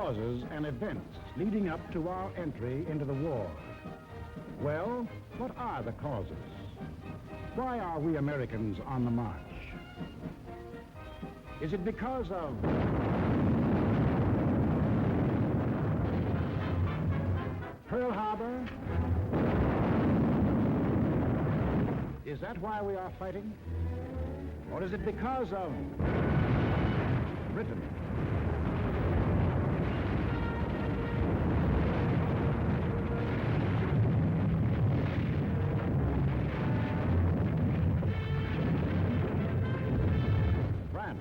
causes and events leading up to our entry into the war. Well, what are the causes? Why are we Americans on the march? Is it because of Pearl Harbor? Is that why we are fighting? Or is it because of Britain? France?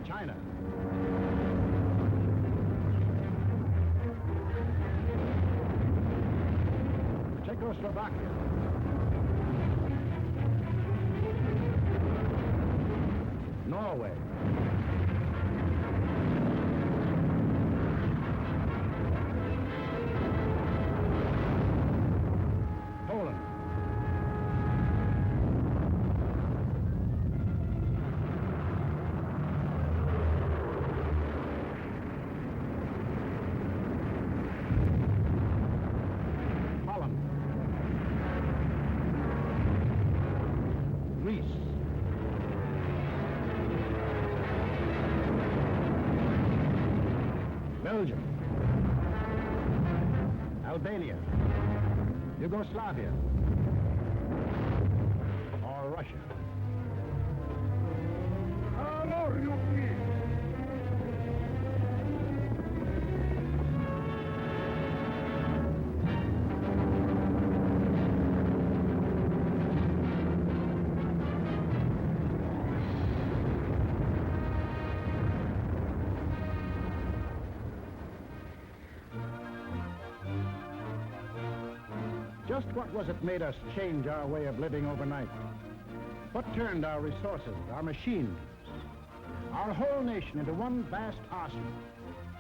China? Czechoslovakia? Norway? Poland? Holland? Greece? Belgium? Albania? Yugoslavia? Or Russia? Just what was it made us change our way of living overnight? What turned our resources, our machines, our whole nation into one vast arsenal,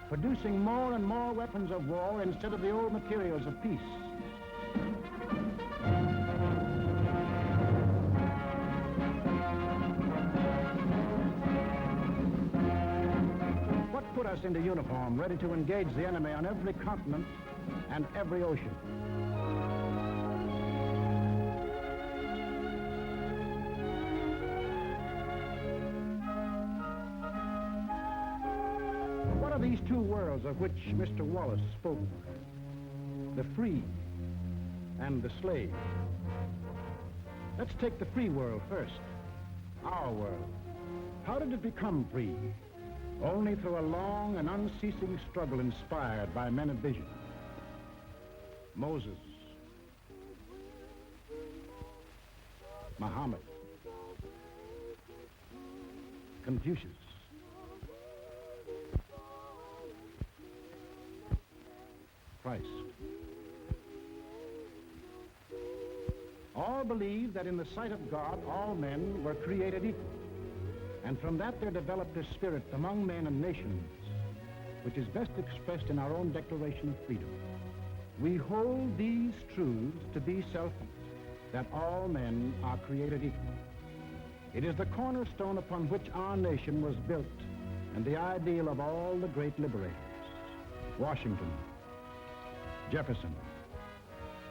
producing more and more weapons of war instead of the old materials of peace? What put us into uniform, ready to engage the enemy on every continent and every ocean? What are these two worlds of which Mr. Wallace spoke? The free and the slave. Let's take the free world first. Our world. How did it become free? Only through a long and unceasing struggle inspired by men of vision. Moses, Muhammad, Confucius, Christ. All believed that in the sight of God, all men were created equal. And from that there developed a spirit among men and nations, which is best expressed in our own Declaration of Freedom. We hold these truths to be self-evident, that all men are created equal. It is the cornerstone upon which our nation was built, and the ideal of all the great liberators. Washington, Jefferson,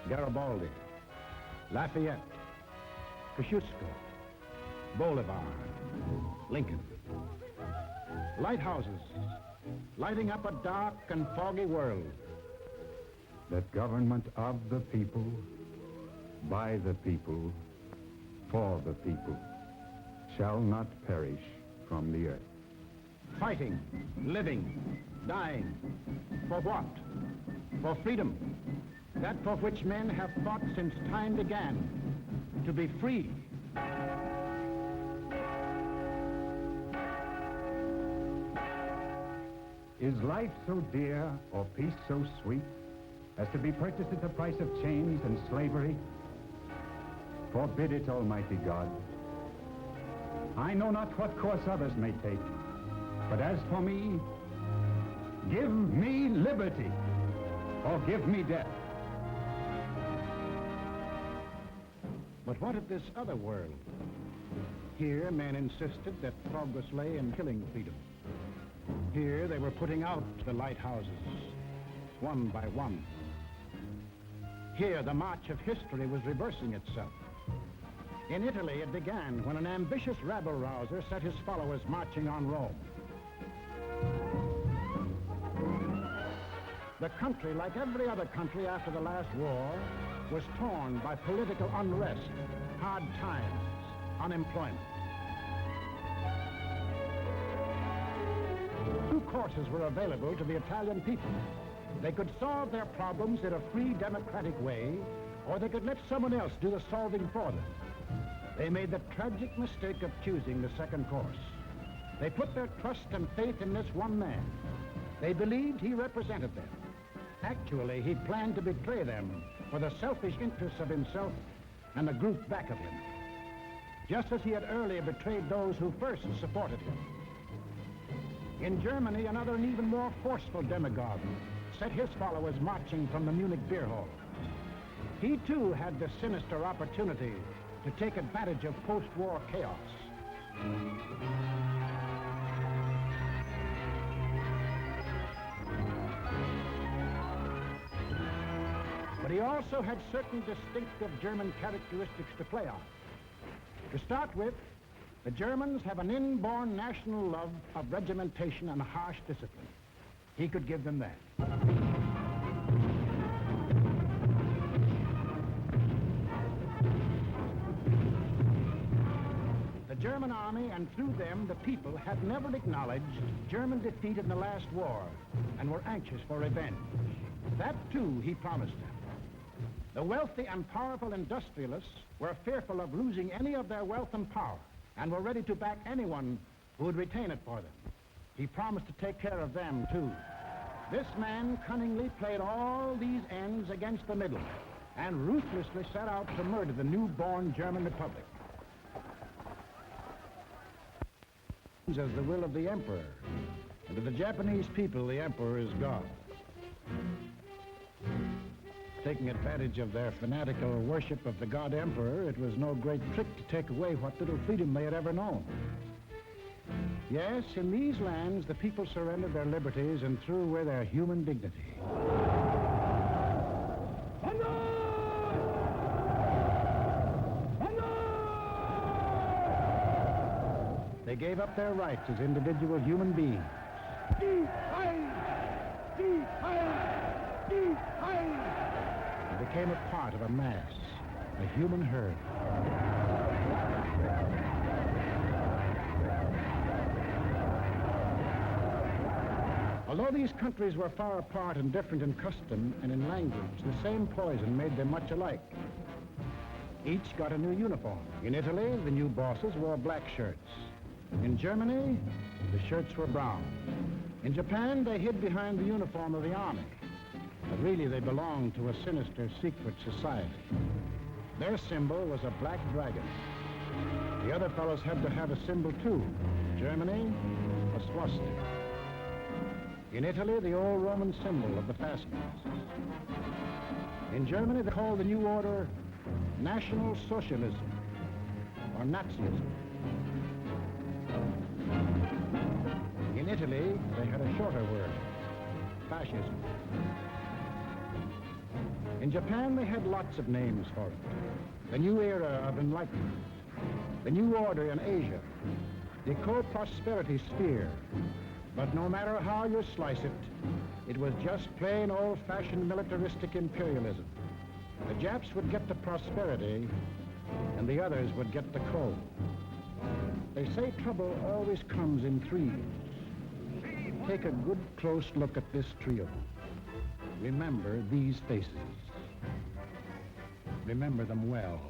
Garibaldi, Lafayette, Kosciuszko, Bolivar, Lincoln. Lighthouses, lighting up a dark and foggy world. That government of the people, by the people, for the people, shall not perish from the earth. Fighting, living, dying. For what? For freedom. That for which men have fought since time began. To be free. Is life so dear or peace so sweet as to be purchased at the price of chains and slavery? Forbid it, Almighty God. I know not what course others may take. But as for me, give me liberty or give me death. But what of this other world? Here, men insisted that progress lay in killing freedom. Here, they were putting out the lighthouses, one by one. Here, the march of history was reversing itself. In Italy, it began when an ambitious rabble-rouser set his followers marching on Rome. The country, like every other country after the last war, was torn by political unrest, hard times, unemployment. Two courses were available to the Italian people. They could solve their problems in a free, democratic way, or they could let someone else do the solving for them. They made the tragic mistake of choosing the second course. They put their trust and faith in this one man. They believed he represented them. Actually, he planned to betray them for the selfish interests of himself and the group back of him, just as he had earlier betrayed those who first supported him. In Germany, another and even more forceful demagogue set his followers marching from the Munich beer hall. He too had the sinister opportunity to take advantage of post-war chaos. But he also had certain distinctive German characteristics to play on. To start with, the Germans have an inborn national love of regimentation and harsh discipline. He could give them that. The German army, and through them the people, had never acknowledged German defeat in the last war and were anxious for revenge. That too he promised them. The wealthy and powerful industrialists were fearful of losing any of their wealth and power and were ready to back anyone who would retain it for them. He promised to take care of them too. This man cunningly played all these ends against the middle and ruthlessly set out to murder the newborn German Republic. As the will of the emperor, and to the Japanese people, the emperor is God. Taking advantage of their fanatical worship of the god emperor, it was no great trick to take away what little freedom they had ever known. Yes, in these lands, the people surrendered their liberties and threw away their human dignity. They gave up their rights as individual human beings. They became a part of a mass, a human herd. Although these countries were far apart and different in custom and in language, the same poison made them much alike. Each got a new uniform. In Italy, the new bosses wore black shirts. In Germany, the shirts were brown. In Japan, they hid behind the uniform of the army. But really, they belonged to a sinister, secret society. Their symbol was a black dragon. The other fellows had to have a symbol, too. Germany, a swastika. In Italy, the old Roman symbol of the Fasces. In Germany, they called the new order National Socialism, or Nazism. In Italy, they had a shorter word, fascism. In Japan, they had lots of names for it. The new era of enlightenment, the new order in Asia, the co-prosperity sphere. But no matter how you slice it, it was just plain old-fashioned militaristic imperialism. The Japs would get the prosperity, and the others would get the coal. They say trouble always comes in threes. Take a good close look at this trio. Remember these faces. Remember them well.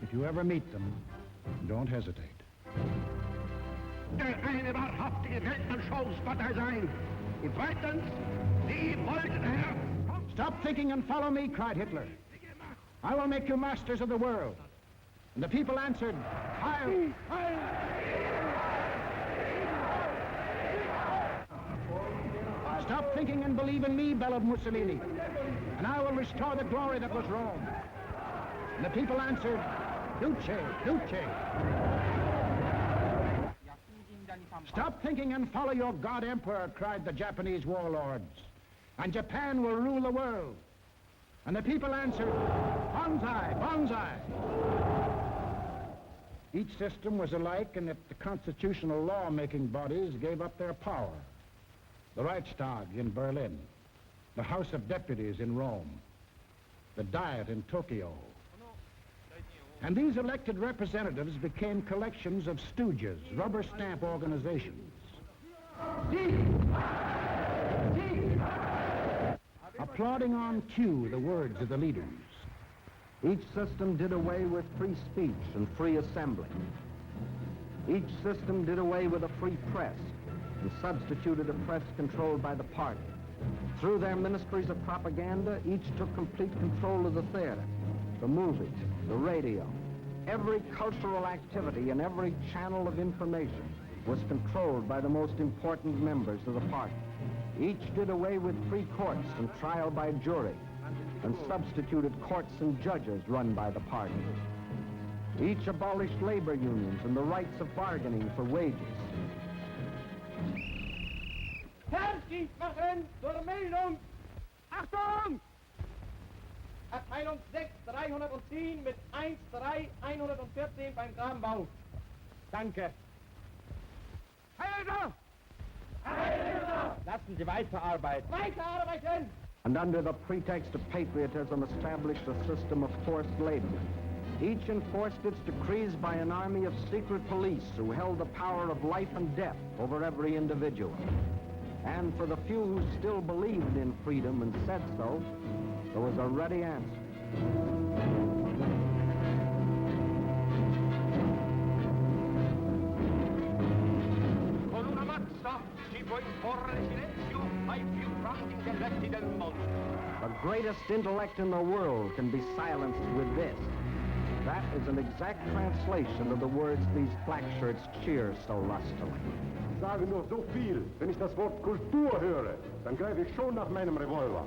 If you ever meet them, don't hesitate. Eine wahrhaftige Weltanschauungspartei sein. Und zweitens, Sie wollten, Herr... Stop thinking and follow me, cried Hitler. I will make you masters of the world. And the people answered, Heil! Heil! Stop thinking and believe in me, bellowed Mussolini, and I will restore the glory that was Rome. And the people answered, Duce, Duce. Stop thinking and follow your God Emperor, cried the Japanese warlords, and Japan will rule the world. And the people answered, Banzai, Banzai. Each system was alike in that the constitutional law-making bodies gave up their power. The Reichstag in Berlin, the House of Deputies in Rome, the Diet in Tokyo. And these elected representatives became collections of stooges, rubber stamp organizations. Applauding on cue the words of the leaders. Each system did away with free speech and free assembly. Each system did away with a free press and substituted a press controlled by the party. Through their ministries of propaganda, each took complete control of the theater, the movies, the radio. Every cultural activity and every channel of information was controlled by the most important members of the party. Each did away with free courts and trial by jury, and substituted courts and judges run by the party. Each abolished labor unions and the rights of bargaining for wages. Fertig machen zur Meldung! Achtung! Abteilung 6, 310 mit 13114 beim Grabenbau. Danke. Heilser! Heilser! Lassen Sie weiterarbeiten. Weiterarbeiten! And under the pretext of patriotism established a system of forced labor. Each enforced its decrees by an army of secret police who held the power of life and death over every individual. And for the few who still believed in freedom and said so, there was a ready answer. Con una mazza si può imporre silenzio ai più grandi intelletti del mondo. The greatest intellect in the world can be silenced with this. That is an exact translation of the words these black shirts cheer so lustily. Ich sage nur so viel, wenn ich das Wort Kultur höre, dann greife ich schon nach meinem Revolver.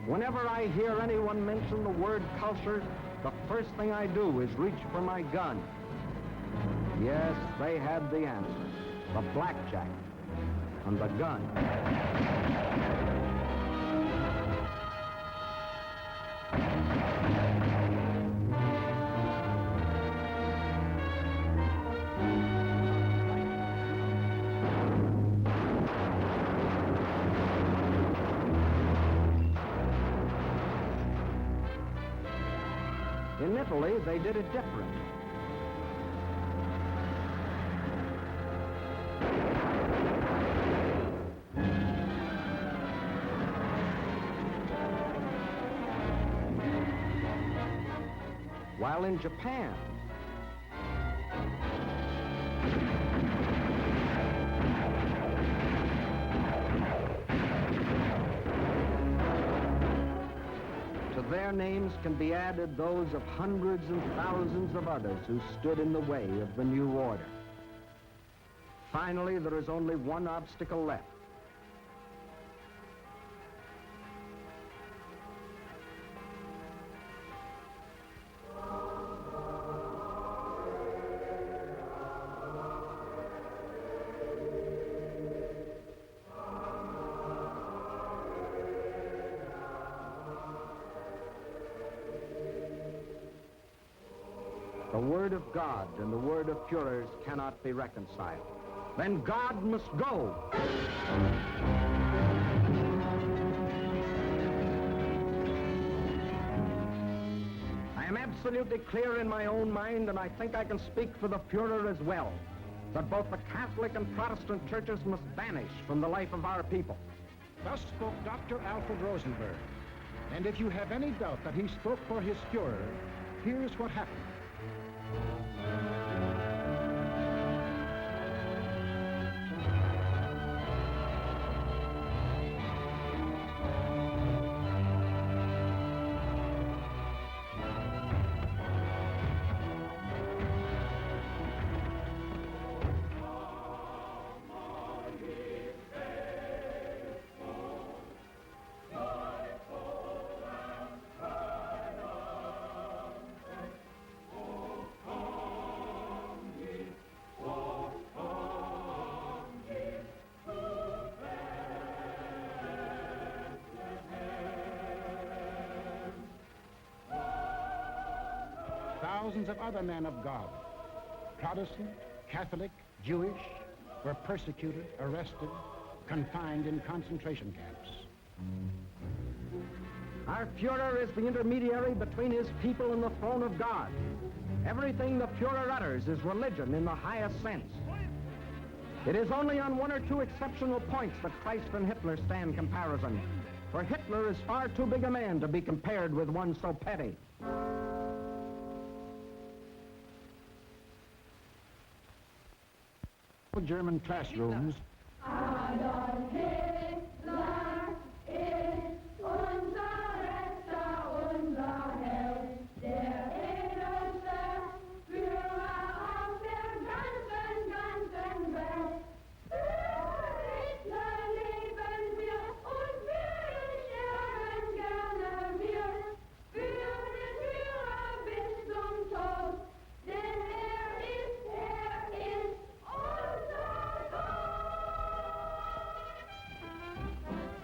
Whenever I hear anyone mention the word culture, the first thing I do is reach for my gun. Yes, they had the answer. The blackjack and the gun. In Italy, they did it different. While in Japan, to their names can be added those of hundreds and thousands of others who stood in the way of the new order. Finally, there is only one obstacle left. The word of God and the word of Führers cannot be reconciled. Then God must go. I am absolutely clear in my own mind, and I think I can speak for the Führer as well, that both the Catholic and Protestant churches must vanish from the life of our people. Thus spoke Dr. Alfred Rosenberg. And if you have any doubt that he spoke for his Führer, here's what happened. thousands of other men of God, Protestant, Catholic, Jewish, were persecuted, arrested, confined in concentration camps. Our Führer is the intermediary between his people and the throne of God. Everything the Führer utters is religion in the highest sense. It is only on one or two exceptional points that Christ and Hitler stand comparison, for Hitler is far too big a man to be compared with one so petty. German classrooms. Adolf Hitler ist unser Retter, unser Held, der edelste Führer auf der ganzen Welt. Für Hitler leben wir und wir sterben gerne wir. Für den Führer bis zum Tod, denn er ist unser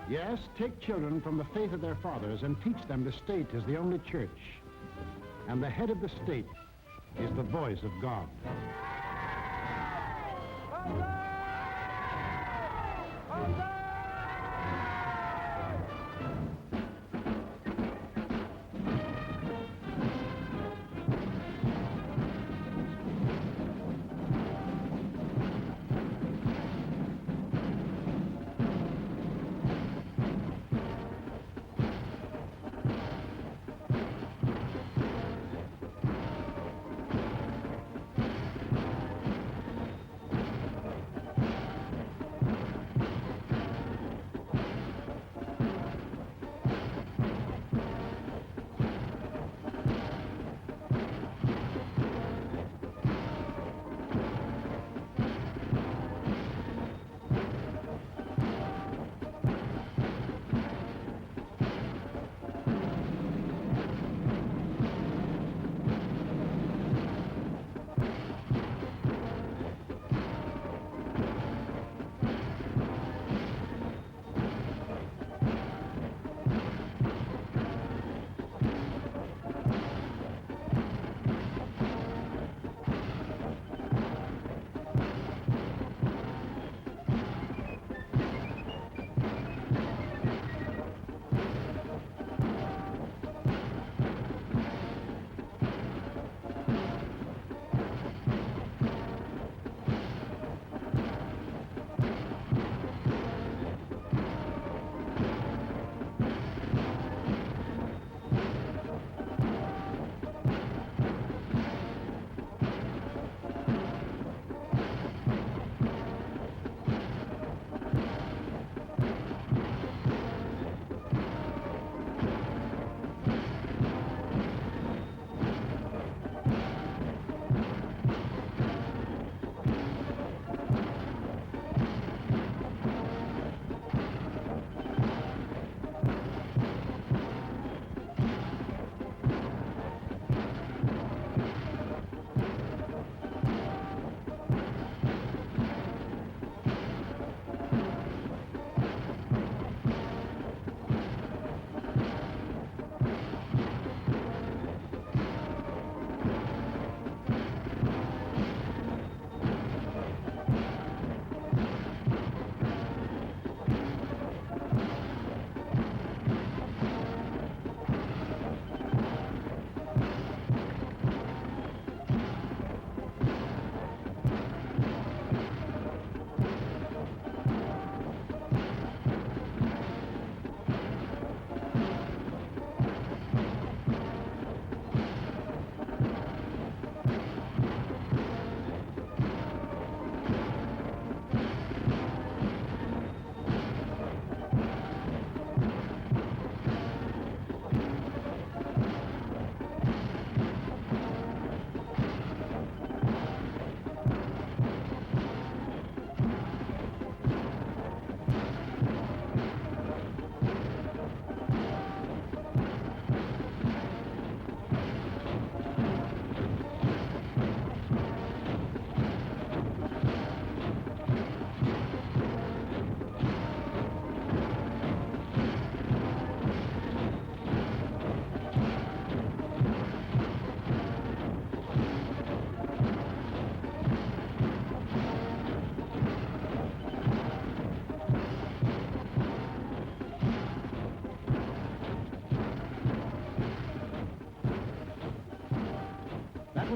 Yes, take children from the faith of their fathers and teach them the state is the only church. And the head of the state is the voice of God.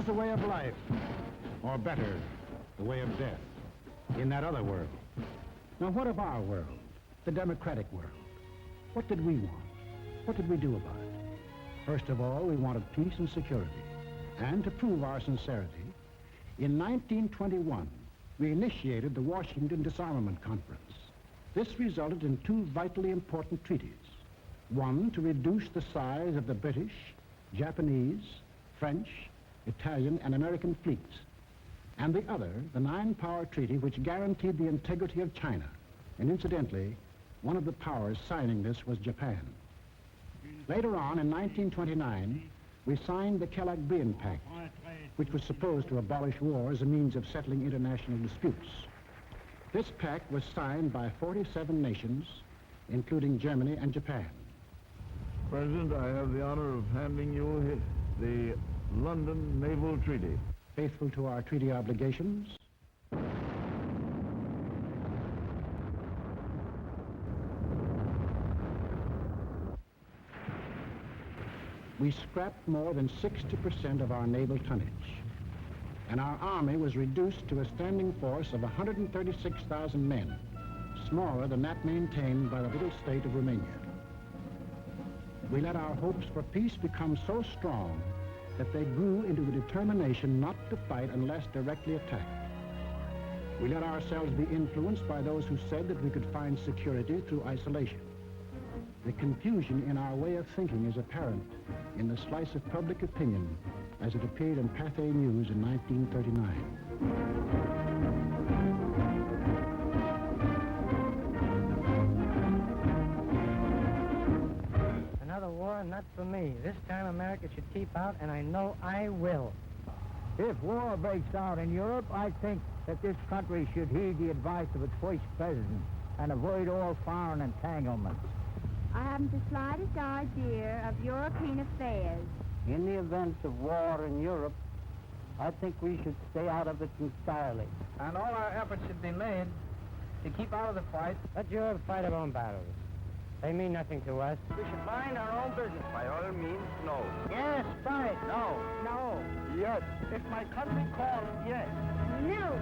was the way of life, or better, the way of death, in that other world. Now, what of our world, the democratic world? What did we want? What did we do about it? First of all, we wanted peace and security. And to prove our sincerity, in 1921, we initiated the Washington Disarmament Conference. This resulted in two vitally important treaties. One, to reduce the size of the British, Japanese, French, Italian, and American fleets. And the other, the Nine-Power Treaty, which guaranteed the integrity of China. And incidentally, one of the powers signing this was Japan. Later on, in 1929, we signed the Kellogg-Briand Pact, which was supposed to abolish war as a means of settling international disputes. This pact was signed by 47 nations, including Germany and Japan. President, I have the honor of handing you the London Naval Treaty. Faithful to our treaty obligations, we scrapped more than 60% of our naval tonnage, and our army was reduced to a standing force of 136,000 men, smaller than that maintained by the little state of Romania. We let our hopes for peace become so strong that they grew into a determination not to fight unless directly attacked. We let ourselves be influenced by those who said that we could find security through isolation. The confusion in our way of thinking is apparent in the slice of public opinion as it appeared in Pathé News in 1939. Another war, and not for me. This time America should keep out, and I know I will. If war breaks out in Europe, I think that this country should heed the advice of its first president and avoid all foreign entanglements. I haven't the slightest idea of European affairs. In the event of war in Europe, I think we should stay out of it entirely. And all our efforts should be made to keep out of the fight. Let Europe fight her own battles. They mean nothing to us. We should mind our own business. By all means, no. Yes, fight. No. No. Yes. If my country calls, yes. No.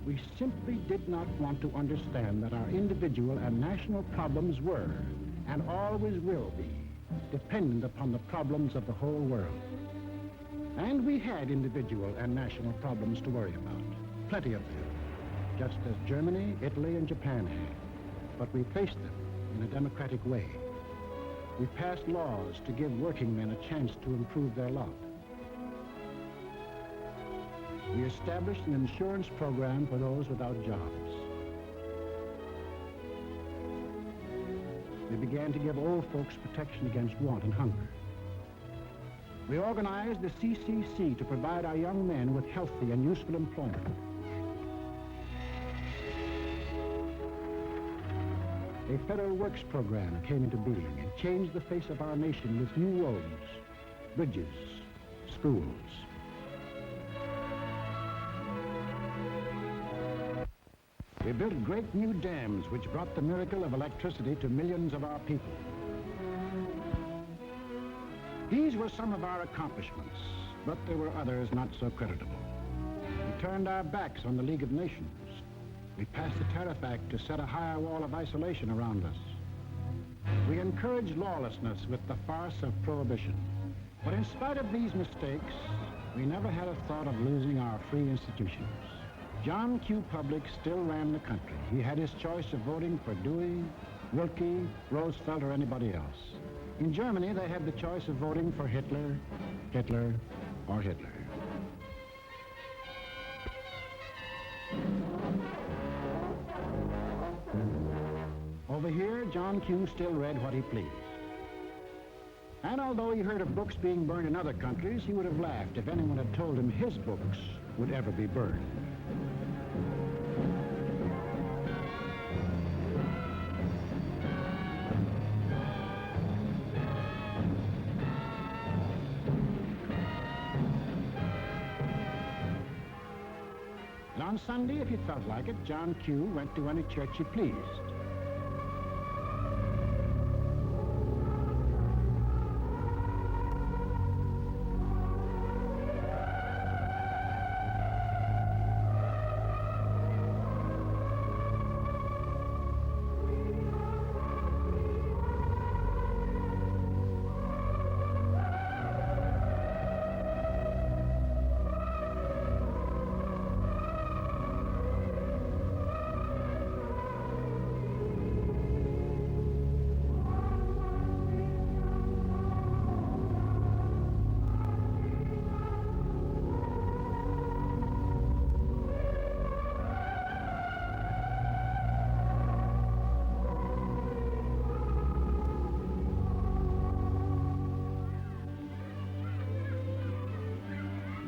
We simply did not want to understand that our individual and national problems were, and always will be, dependent upon the problems of the whole world. And we had individual and national problems to worry about, plenty of them, just as Germany, Italy, and Japan had. But we faced them in a democratic way. We passed laws to give working men a chance to improve their lot. We established an insurance program for those without jobs. We began to give old folks protection against want and hunger. We organized the CCC to provide our young men with healthy and useful employment. A federal works program came into being and changed the face of our nation with new roads, bridges, schools. We built great new dams which brought the miracle of electricity to millions of our people. These were some of our accomplishments, but there were others not so creditable. We turned our backs on the League of Nations. We passed the Tariff Act to set a higher wall of isolation around us. We encouraged lawlessness with the farce of prohibition. But in spite of these mistakes, we never had a thought of losing our free institutions. John Q. Public still ran the country. He had his choice of voting for Dewey, Wilkie, Roosevelt, or anybody else. In Germany, they had the choice of voting for Hitler, Hitler, or Hitler. Over here, John Q. still read what he pleased. And although he heard of books being burned in other countries, he would have laughed if anyone had told him his books would ever be burned. And on Sunday, if he felt like it, John Q. went to any church he pleased.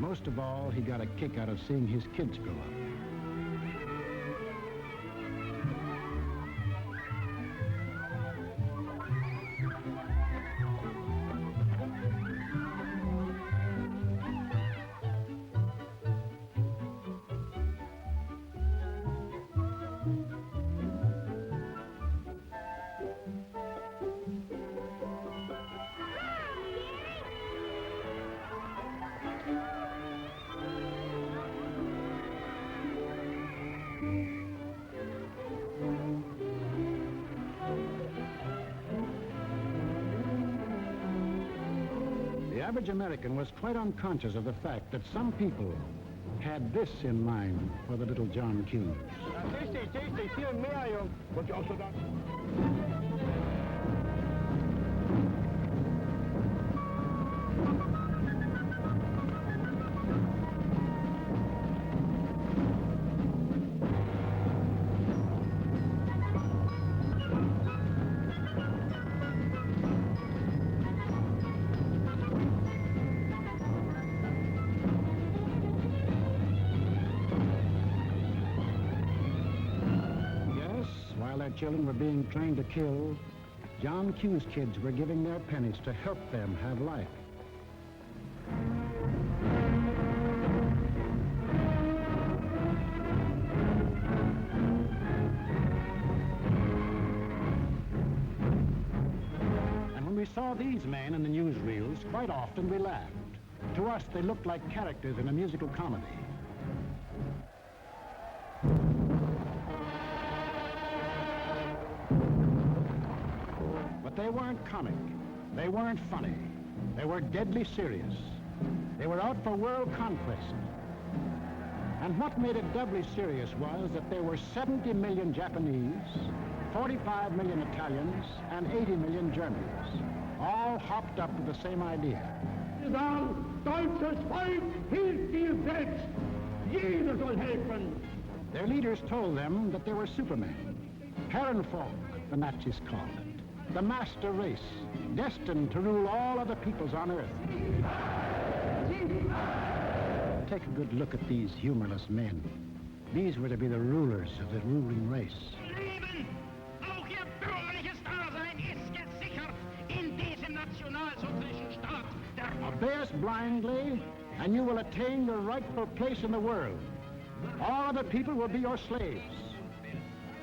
most of all, he got a kick out of seeing his kids grow up. The average American was quite unconscious of the fact that some people had this in mind for the little John Q. Children were being trained to kill, John Q's kids were giving their pennies to help them have life. And when we saw these men in the newsreels, quite often we laughed. To us, they looked like characters in a musical comedy. They weren't comic. They weren't funny. They were deadly serious. They were out for world conquest. And what made it doubly serious was that there were 70 million Japanese, 45 million Italians, and 80 million Germans, all hopped up with the same idea. Deutsches Volk hilft dir selbst. Jeder soll helfen. Their leaders told them that they were supermen. Herrenvolk, the Nazis called it. The master race, destined to rule all other peoples on Earth. Take a good look at these humorless men. These were to be the rulers of the ruling race. Leben, auch ihr bürgerliches Dasein ist jetzt sicher in diesem nationalsozialistischen Staat. Obey us blindly, and you will attain your rightful place in the world. All other people will be your slaves.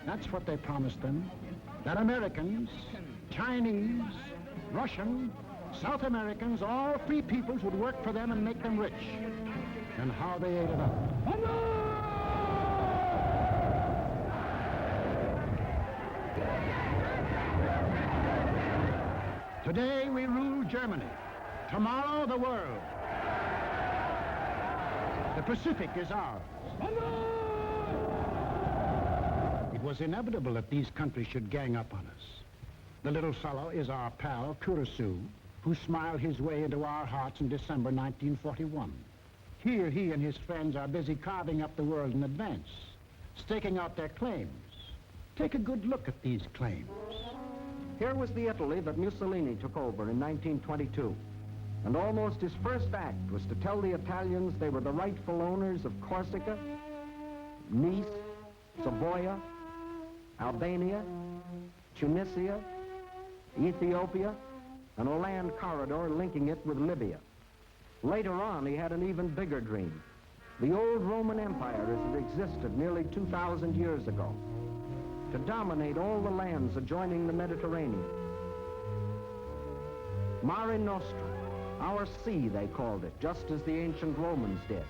That's what they promised them. That Americans, Chinese, Russian, South Americans, all free peoples would work for them and make them rich. And how they ate it up. Today we rule Germany. Tomorrow the world. The Pacific is ours. It was inevitable that these countries should gang up on us. The little fellow is our pal, Kurosu, who smiled his way into our hearts in December 1941. Here he and his friends are busy carving up the world in advance, staking out their claims. Take a good look at these claims. Here was the Italy that Mussolini took over in 1922. And almost his first act was to tell the Italians they were the rightful owners of Corsica, Nice, Savoia, Albania, Tunisia, Ethiopia, and a land corridor linking it with Libya. Later on, he had an even bigger dream. The old Roman Empire as it existed nearly 2,000 years ago. To dominate all the lands adjoining the Mediterranean. Mare Nostrum, our sea, they called it, just as the ancient Romans did.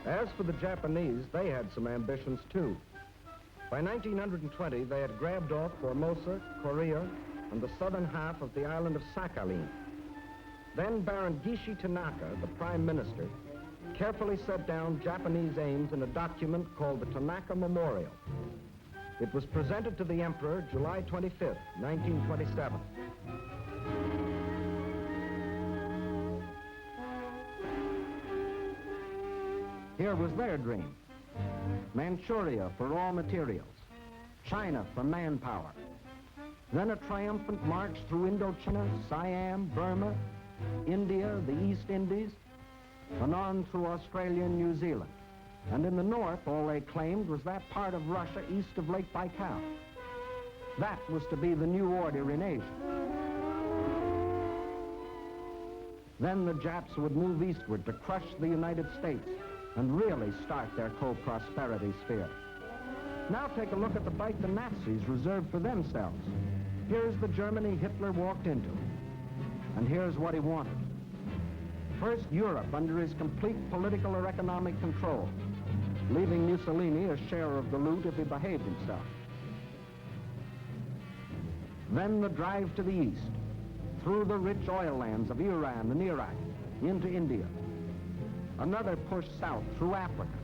As for the Japanese, they had some ambitions too. By 1920, they had grabbed off Formosa, Korea, and the southern half of the island of Sakhalin. Then Baron Gishi Tanaka, the prime minister, carefully set down Japanese aims in a document called the Tanaka Memorial. It was presented to the emperor July 25th, 1927. Here was their dream. Manchuria for raw materials, China for manpower. Then a triumphant march through Indochina, Siam, Burma, India, the East Indies, and on through Australia and New Zealand. And in the north, all they claimed was that part of Russia east of Lake Baikal. That was to be the new order in Asia. Then the Japs would move eastward to crush the United States and really start their co-prosperity sphere. Now take a look at the bite the Nazis reserved for themselves. Here's the Germany Hitler walked into. And here's what he wanted. First, Europe under his complete political or economic control, leaving Mussolini a share of the loot if he behaved himself. Then the drive to the east, through the rich oil lands of Iran and Iraq, into India. Another push south through Africa.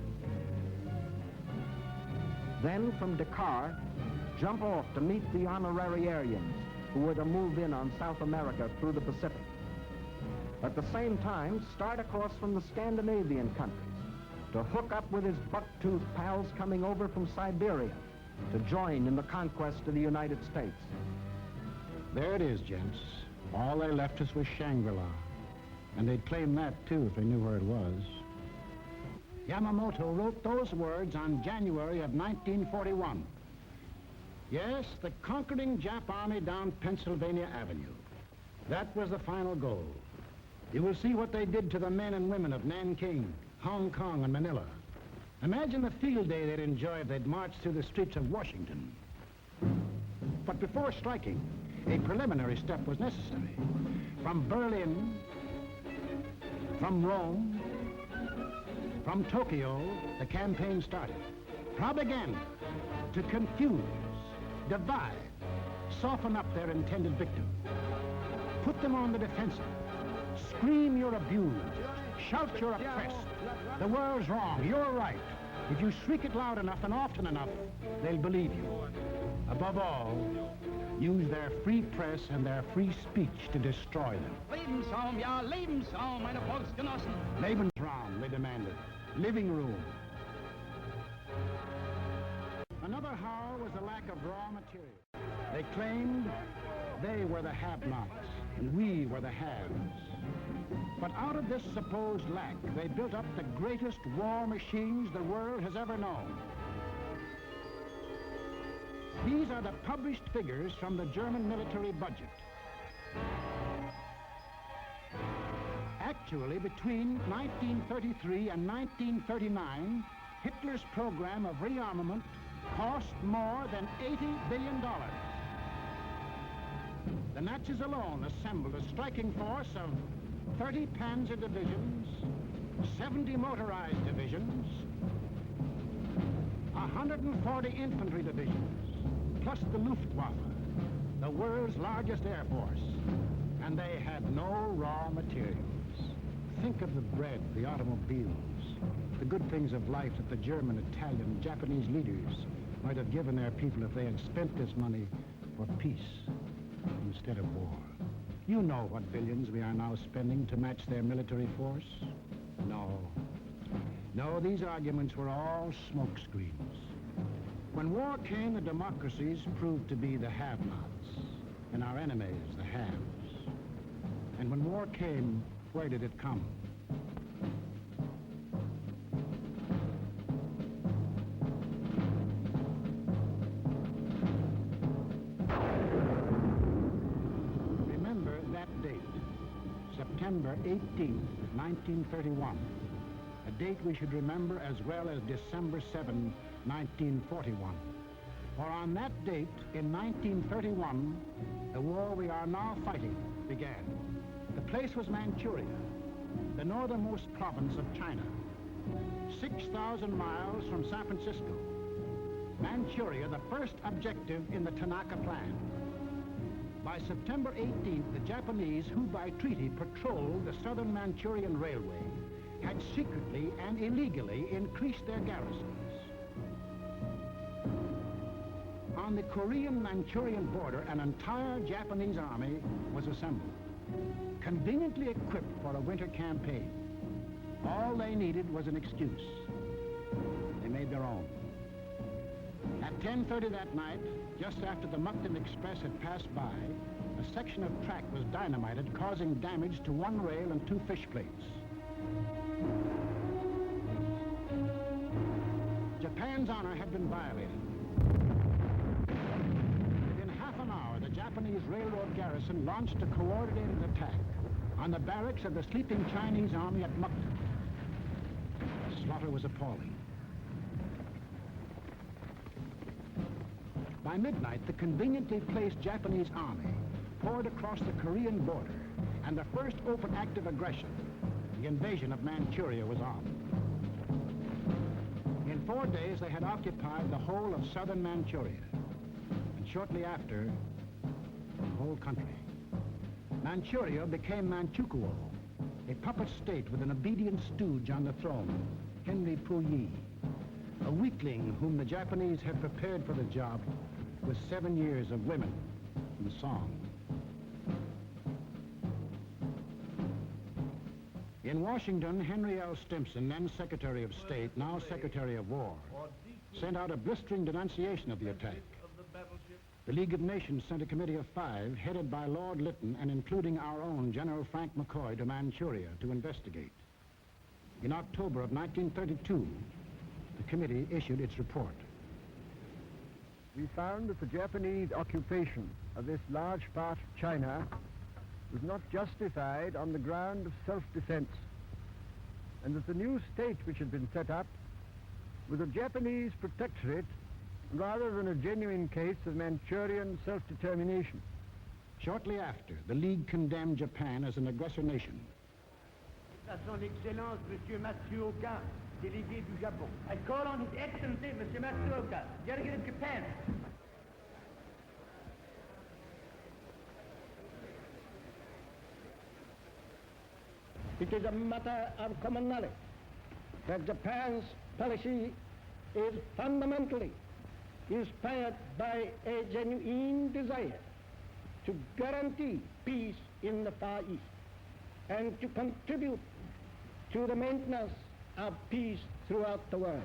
Then from Dakar, jump off to meet the honorary Aryans who were to move in on South America through the Pacific. At the same time, start across from the Scandinavian countries to hook up with his buck-toothed pals coming over from Siberia to join in the conquest of the United States. There it is, gents. All they left us was Shangri-La. And they'd claim that, too, if they knew where it was. Yamamoto wrote those words on January of 1941. Yes, the conquering Jap army down Pennsylvania Avenue. That was the final goal. You will see what they did to the men and women of Nanking, Hong Kong, and Manila. Imagine the field day they'd enjoy if they'd marched through the streets of Washington. But before striking, a preliminary step was necessary. From Berlin, from Rome, from Tokyo, the campaign started. Propaganda to confuse, divide, soften up their intended victim. Put them on the defensive. Scream you're abused. Shout you're oppressed. The world's wrong. You're right. If you shriek it loud enough and often enough, they'll believe you. Above all, use their free press and their free speech to destroy them. Lebensraum, ja, Lebensraum, meine Volksgenossen. Lebensraum, they demanded. Living room. Another howl was the lack of raw material. They claimed they were the have-nots and we were the haves. But out of this supposed lack, they built up the greatest war machines the world has ever known. These are the published figures from the German military budget. Actually, between 1933 and 1939, Hitler's program of rearmament cost more than $80 billion. The Nazis alone assembled a striking force of 30 panzer divisions, 70 motorized divisions, 140 infantry divisions, plus the Luftwaffe, the world's largest air force. And they had no raw materials. Think of the bread, the automobiles, the good things of life that the German, Italian, Japanese leaders might have given their people if they had spent this money for peace instead of war. You know what billions we are now spending to match their military force? No, these arguments were all smokescreens. When war came, the democracies proved to be the have-nots, and our enemies, the haves. And when war came, where did it come? Remember that date, September 18th, 1931. A date we should remember as well as December 7, 1941. For on that date, in 1931, the war we are now fighting began. The place was Manchuria, the northernmost province of China, 6,000 miles from San Francisco. Manchuria, the first objective in the Tanaka Plan. By September 18th, the Japanese, who by treaty patrolled the southern Manchurian Railway, had secretly and illegally increased their garrisons. On the Korean-Manchurian border, an entire Japanese army was assembled, conveniently equipped for a winter campaign. All they needed was an excuse. They made their own. At 10:30 that night, just after the Mukden Express had passed by, a section of track was dynamited, causing damage to one rail and two fish plates. man's honor had been violated. Within half an hour, the Japanese railroad garrison launched a coordinated attack on the barracks of the sleeping Chinese army at Mukden. The slaughter was appalling. By midnight, the conveniently placed Japanese army poured across the Korean border, and the first open act of aggression, the invasion of Manchuria, was on. In 4 days, they had occupied the whole of southern Manchuria, and shortly after, the whole country. Manchuria became Manchukuo, a puppet state with an obedient stooge on the throne, Henry Puyi, a weakling whom the Japanese had prepared for the job with 7 years of women and song. In Washington, Henry L. Stimson, then Secretary of State, now Secretary of War, sent out a blistering denunciation of the attack. The League of Nations sent a committee of 5, headed by Lord Lytton and including our own General Frank McCoy, to Manchuria to investigate. In October of 1932, the committee issued its report. We found that the Japanese occupation of this large part of China was not justified on the ground of self-defense, and that the new state which had been set up was a Japanese protectorate rather than a genuine case of Manchurian self-determination. Shortly after, the League condemned Japan as an aggressor nation. À son Excellence, Monsieur Matsuoka, délégué du Japon. I call on His Excellency, Monsieur Matsuoka, delegate of Japan. It is a matter of common knowledge that Japan's policy is fundamentally inspired by a genuine desire to guarantee peace in the Far East and to contribute to the maintenance of peace throughout the world.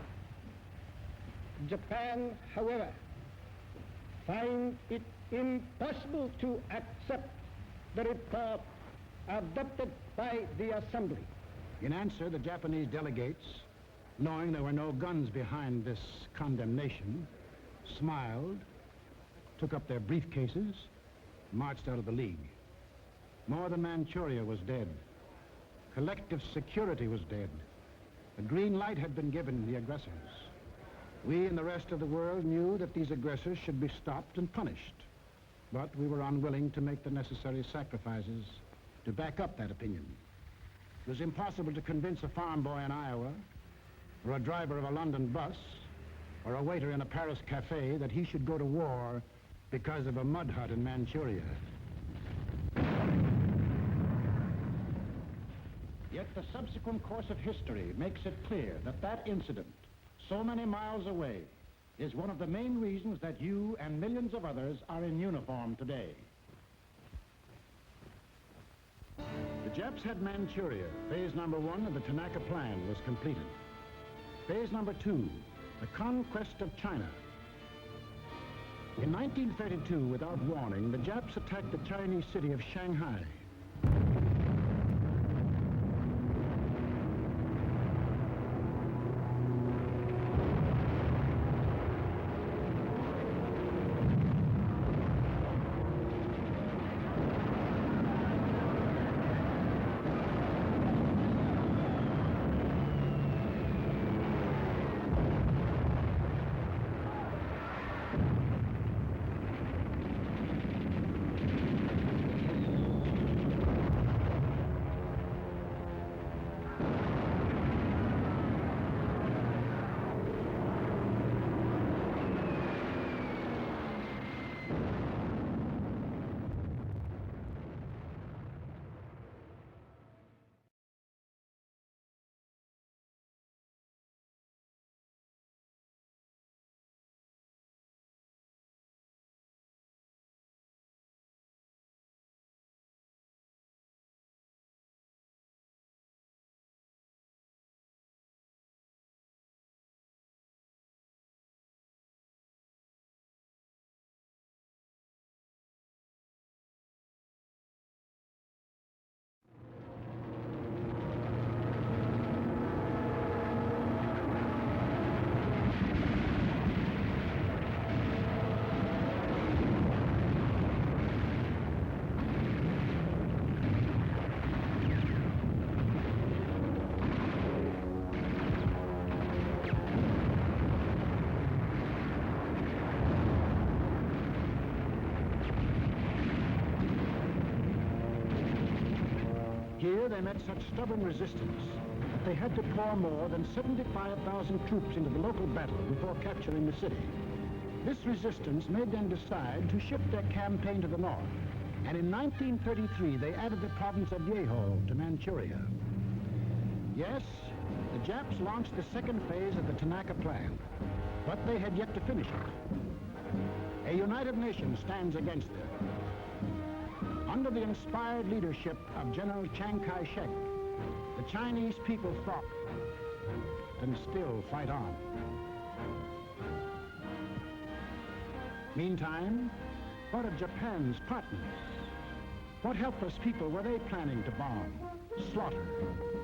Japan, however, finds it impossible to accept the report adopted by the Assembly. In answer, the Japanese delegates, knowing there were no guns behind this condemnation, smiled, took up their briefcases, marched out of the League. More than Manchuria was dead. Collective security was dead. The green light had been given the aggressors. We and the rest of the world knew that these aggressors should be stopped and punished, but we were unwilling to make the necessary sacrifices to back up that opinion. It was impossible to convince a farm boy in Iowa, or a driver of a London bus, or a waiter in a Paris cafe that he should go to war because of a mud hut in Manchuria. Yet the subsequent course of history makes it clear that that incident, so many miles away, is one of the main reasons that you and millions of others are in uniform today. The Japs had Manchuria. Phase number 1 of the Tanaka Plan was completed. Phase number 2, the conquest of China. In 1932, without warning, the Japs attacked the Chinese city of Shanghai. Here they met such stubborn resistance that they had to pour more than 75,000 troops into the local battle before capturing the city. This resistance made them decide to shift their campaign to the north, and in 1933 they added the province of Yeho to Manchuria. Yes, the Japs launched the second phase of the Tanaka Plan, but they had yet to finish it. A united nation stands against them. Under the inspired leadership of General Chiang Kai-shek, the Chinese people fought and still fight on. Meantime, what of Japan's partners? What helpless people were they planning to bomb, slaughter,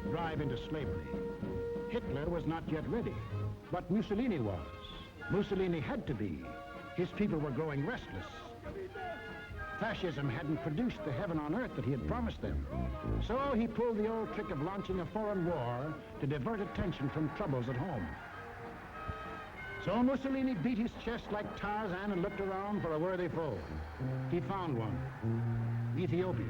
drive into slavery? Hitler was not yet ready, but Mussolini was. Mussolini had to be. His people were growing restless. Fascism hadn't produced the heaven on earth that he had promised them. So he pulled the old trick of launching a foreign war to divert attention from troubles at home. So Mussolini beat his chest like Tarzan and looked around for a worthy foe. He found one, Ethiopia.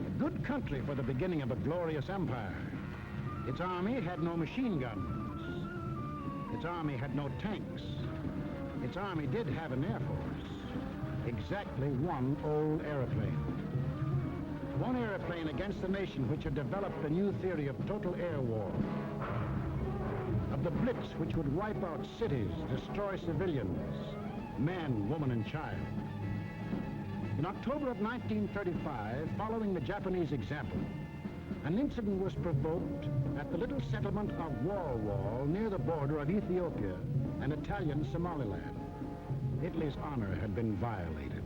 A good country for the beginning of a glorious empire. Its army had no machine guns. Its army had no tanks. Its army did have an air force. Exactly one old airplane. One airplane against a nation which had developed a new theory of total air war. Of the blitz which would wipe out cities, destroy civilians, men, woman, and child. In October of 1935, following the Japanese example, an incident was provoked at the little settlement of Wall near the border of Ethiopia and Italian Somaliland. Italy's honor had been violated.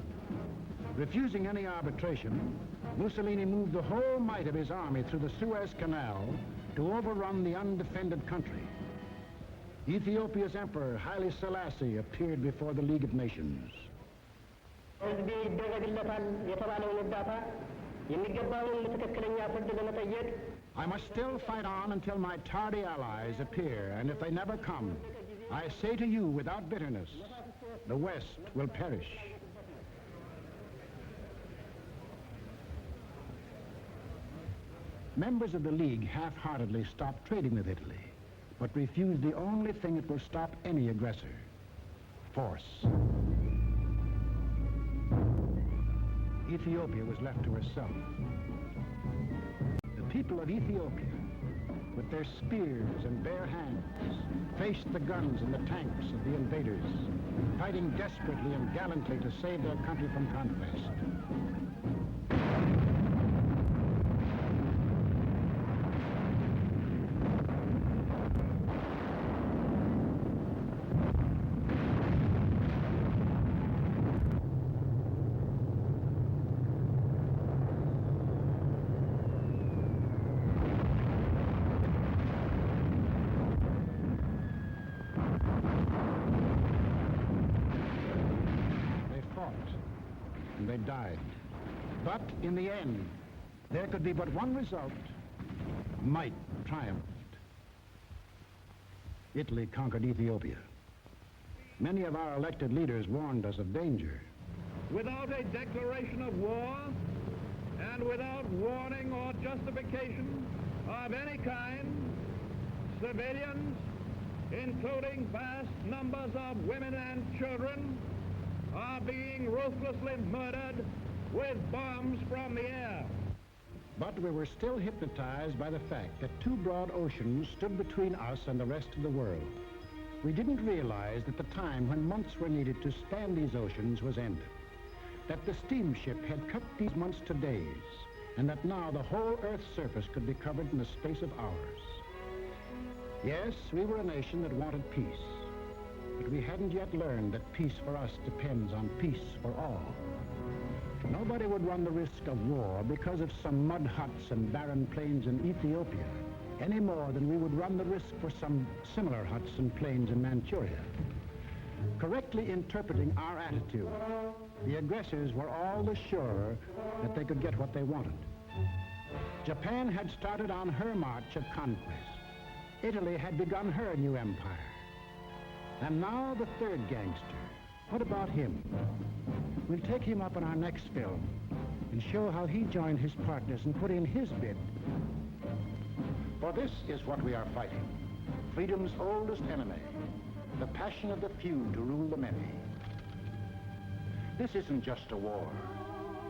Refusing any arbitration, Mussolini moved the whole might of his army through the Suez Canal to overrun the undefended country. Ethiopia's emperor, Haile Selassie, appeared before the League of Nations. I must still fight on until my tardy allies appear, and if they never come, I say to you without bitterness, the West will perish. Members of the League half-heartedly stopped trading with Italy, but refused the only thing that will stop any aggressor, force. Ethiopia was left to herself. The people of Ethiopia, with their spears and bare hands, faced the guns and the tanks of the invaders, fighting desperately and gallantly to save their country from conquest. And they died. But in the end, there could be but one result. Might triumphed. Italy conquered Ethiopia. Many of our elected leaders warned us of danger. Without a declaration of war, and without warning or justification of any kind, civilians, including vast numbers of women and children, are being ruthlessly murdered with bombs from the air. But we were still hypnotized by the fact that two broad oceans stood between us and the rest of the world. We didn't realize that the time when months were needed to span these oceans was ended, that the steamship had cut these months to days, and that now the whole Earth's surface could be covered in the space of hours. Yes, we were a nation that wanted peace. But we hadn't yet learned that peace for us depends on peace for all. Nobody would run the risk of war because of some mud huts and barren plains in Ethiopia, any more than we would run the risk for some similar huts and plains in Manchuria. Correctly interpreting our attitude, the aggressors were all the surer that they could get what they wanted. Japan had started on her march of conquest. Italy had begun her new empire. And now the third gangster, What about him? We'll take him up on our next film and show how he joined his partners and put in his bid. For this is what we are fighting. Freedom's oldest enemy, the passion of the few to rule the many. This isn't just a war.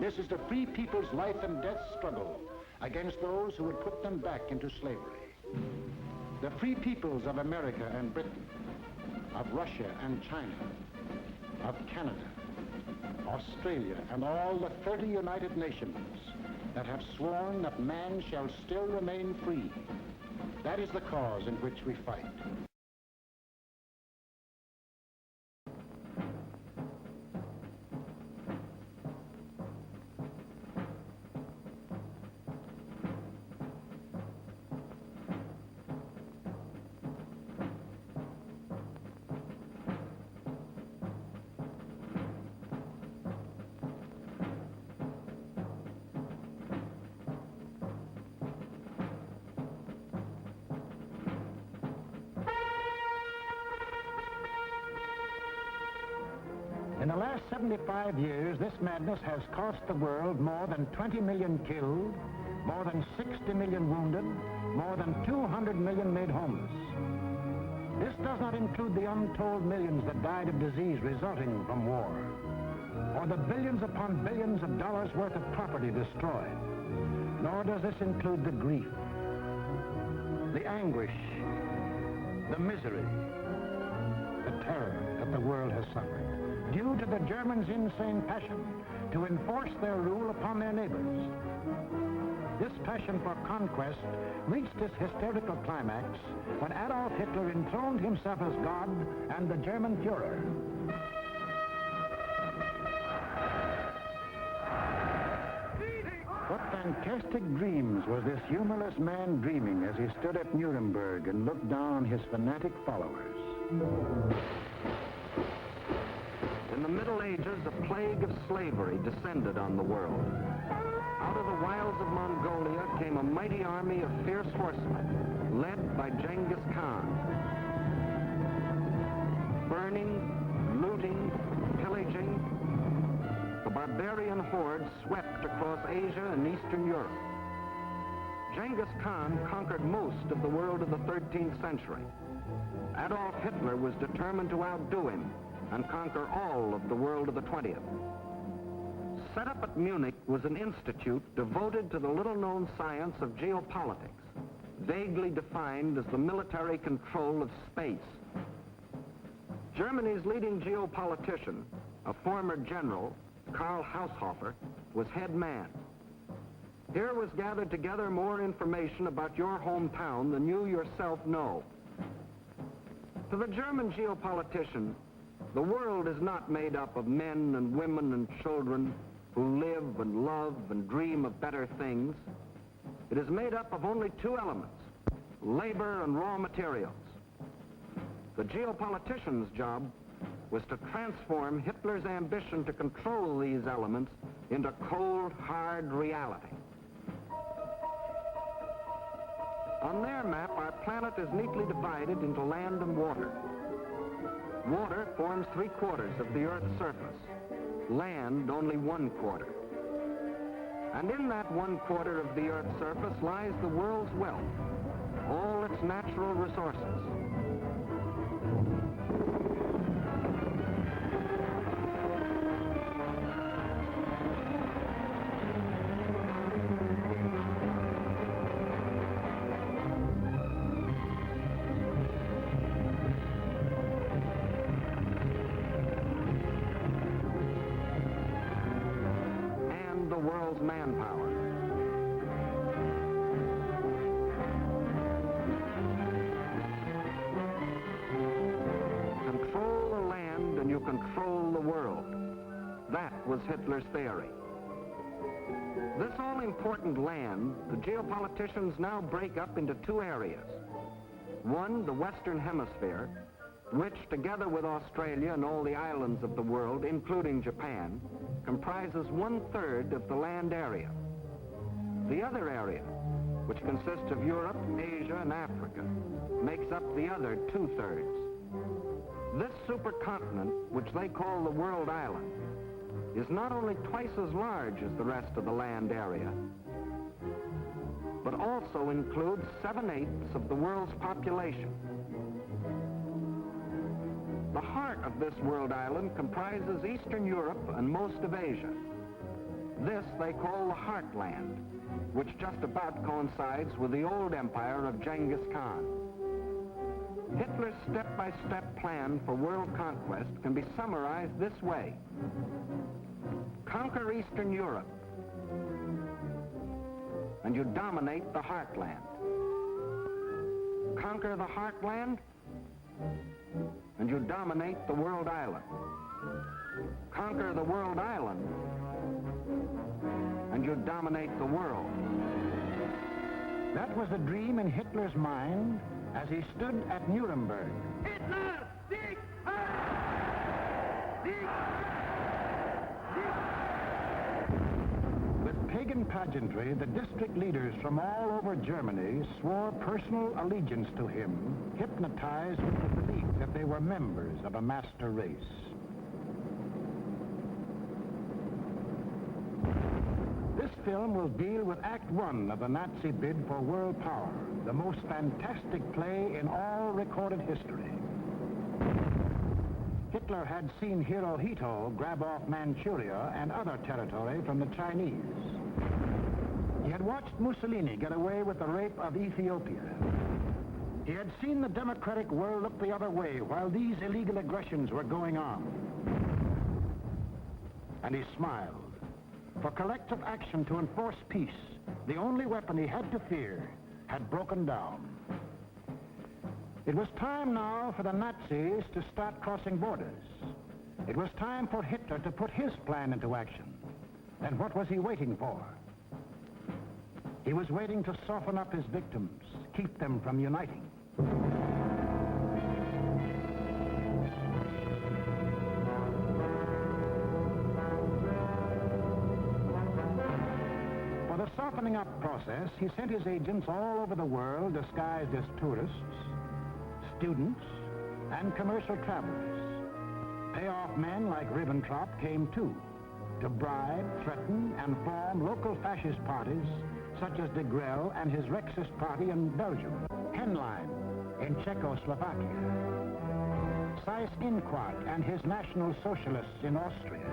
This is the free people's life and death struggle against those who would put them back into slavery. The free peoples of America and Britain, of Russia and China, of Canada, Australia, and all the 30 United Nations that have sworn that man shall still remain free. That is the cause in which we fight. In the last 75 years, this madness has cost the world more than 20 million killed, more than 60 million wounded, more than 200 million made homeless. This does not include the untold millions that died of disease resulting from war, or the billions upon billions of dollars worth of property destroyed. Nor does this include the grief, the anguish, the misery, the terror that the world has suffered, due to the Germans' insane passion to enforce their rule upon their neighbors. This passion for conquest reached its hysterical climax when Adolf Hitler enthroned himself as God and the German Führer. What fantastic dreams was this humorless man dreaming as he stood at Nuremberg and looked down on his fanatic followers? In the Middle Ages, a plague of slavery descended on the world. Out of the wilds of Mongolia came a mighty army of fierce horsemen, led by Genghis Khan. Burning, looting, pillaging, the barbarian horde swept across Asia and Eastern Europe. Genghis Khan conquered most of the world of the 13th century. Adolf Hitler was determined to outdo him and conquer all of the world of the 20th. Set up at Munich was an institute devoted to the little-known science of geopolitics, vaguely defined as the military control of space. Germany's leading geopolitician, a former general, Karl Haushofer, was head man. Here was gathered together more information about your hometown than you yourself know. To the German geopolitician, the world is not made up of men and women and children who live and love and dream of better things. It is made up of only two elements, labor and raw materials. The geopolitician's job was to transform Hitler's ambition to control these elements into cold, hard reality. On their map, our planet is neatly divided into land and water. Water forms 3/4 of the Earth's surface, land only 1/4. And in that 1/4 of the Earth's surface lies the world's wealth, all its natural resources. Manpower. Control the land and you control the world. That was Hitler's theory. This all-important land, the geopoliticians now break up into two areas. One, the Western Hemisphere, which, together with Australia and all the islands of the world, including Japan, comprises 1/3 of the land area. The other area, which consists of Europe, Asia, and Africa, makes up the other 2/3. This supercontinent, which they call the World Island, is not only twice as large as the rest of the land area, but also includes 7/8 of the world's population. The heart of this world island comprises Eastern Europe and most of Asia. This they call the Heartland, which just about coincides with the old empire of Genghis Khan. Hitler's step-by-step plan for world conquest can be summarized this way. Conquer Eastern Europe, and you dominate the Heartland. Conquer the Heartland, and you dominate the world island. Conquer the world island, and you dominate the world. That was a dream in Hitler's mind as he stood at Nuremberg. Hitler! Sieg! Sieg! With pagan pageantry, the district leaders from all over Germany swore personal allegiance to him, hypnotized with the belief that they were members of a master race. This film will deal with Act One of the Nazi bid for world power, the most fantastic play in all recorded history. Hitler had seen Hirohito grab off Manchuria and other territory from the Chinese. He had watched Mussolini get away with the rape of Ethiopia. He had seen the democratic world look the other way while these illegal aggressions were going on. And he smiled. For collective action to enforce peace, the only weapon he had to fear had broken down. It was time now for the Nazis to start crossing borders. It was time for Hitler to put his plan into action. And what was he waiting for? He was waiting to soften up his victims, keep them from uniting. For the softening up process, he sent his agents all over the world disguised as tourists, students, and commercial travelers. Payoff men like Ribbentrop came too, to bribe, threaten, and form local fascist parties such as de Grelle and his Rexist party in Belgium, Henlein in Czechoslovakia, Seyss-Inquart and his National Socialists in Austria.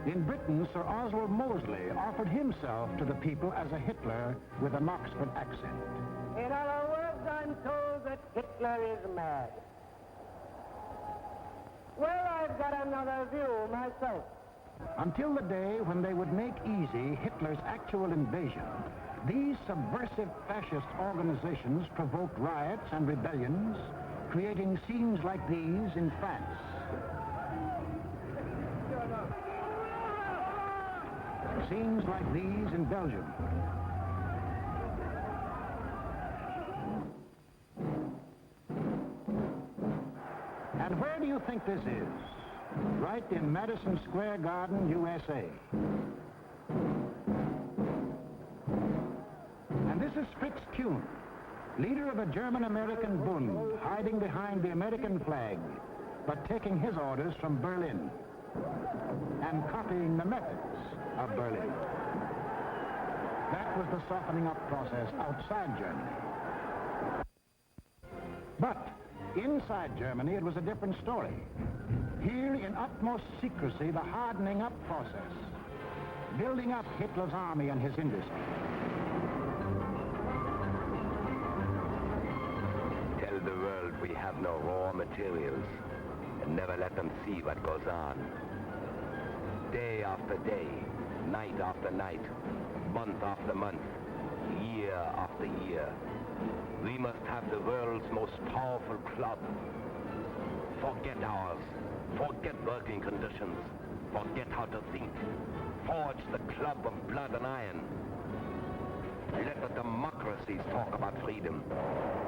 In Britain, Sir Oswald Mosley offered himself to the people as a Hitler with an Oxford accent. In other words, I'm told that Hitler is mad. Well, I've got another view myself. Until the day when they would make easy Hitler's actual invasion, these subversive fascist organizations provoked riots and rebellions, creating scenes like these in France. Scenes like these in Belgium. And where do you think this is? Right in Madison Square Garden, USA. And this is Fritz Kuhn, leader of a German-American Bund, hiding behind the American flag, but taking his orders from Berlin and copying the methods of Berlin. That was the softening up process outside Germany. But inside Germany, it was a different story. Here, in utmost secrecy, the hardening up process, building up Hitler's army and his industry. Tell the world we have no raw materials, and never let them see what goes on. Day after day, night after night, month after month, year after year, we must have the world's most powerful club. Forget ours. Forget working conditions. Forget how to think. Forge the club of blood and iron. Let the democracy bureaucracies talk about freedom.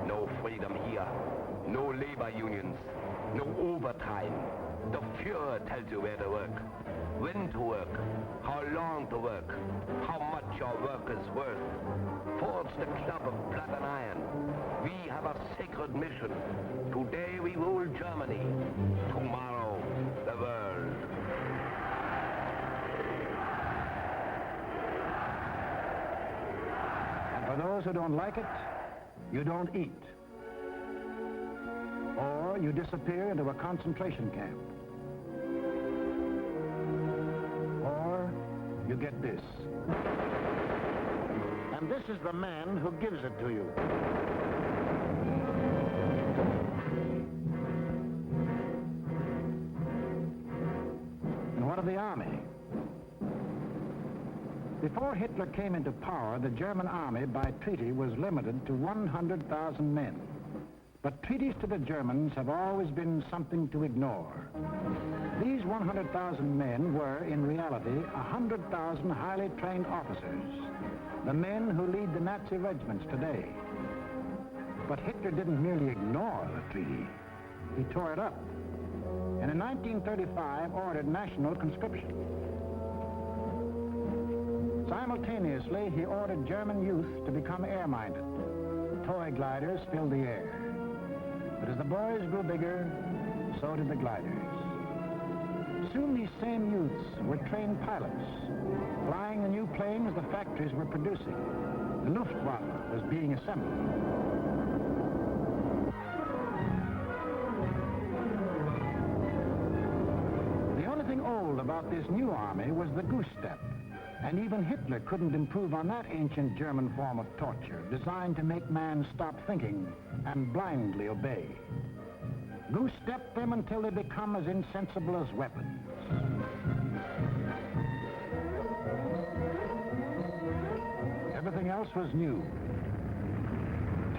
No freedom here. No labor unions. No overtime. The Fuhrer tells you where to work, when to work, how long to work, how much your work is worth. Forge the club of blood and iron. We have a sacred mission. Today we rule Germany. Tomorrow, the world. And for those who don't like it, you don't eat. Or you disappear into a concentration camp. Or you get this. And this is the man who gives it to you. And what of the army? Before Hitler came into power, the German army by treaty was limited to 100,000 men. But treaties to the Germans have always been something to ignore. These 100,000 men were, in reality, 100,000 highly trained officers, the men who lead the Nazi regiments today. But Hitler didn't merely ignore the treaty. He tore it up, and in 1935 ordered national conscription. Simultaneously, he ordered German youth to become air-minded. Toy gliders filled the air. But as the boys grew bigger, so did the gliders. Soon these same youths were trained pilots, flying the new planes the factories were producing. The Luftwaffe was being assembled. The only thing old about this new army was the goose step. And even Hitler couldn't improve on that ancient German form of torture, designed to make man stop thinking and blindly obey. Goose-step them until they become as insensible as weapons. Everything else was new.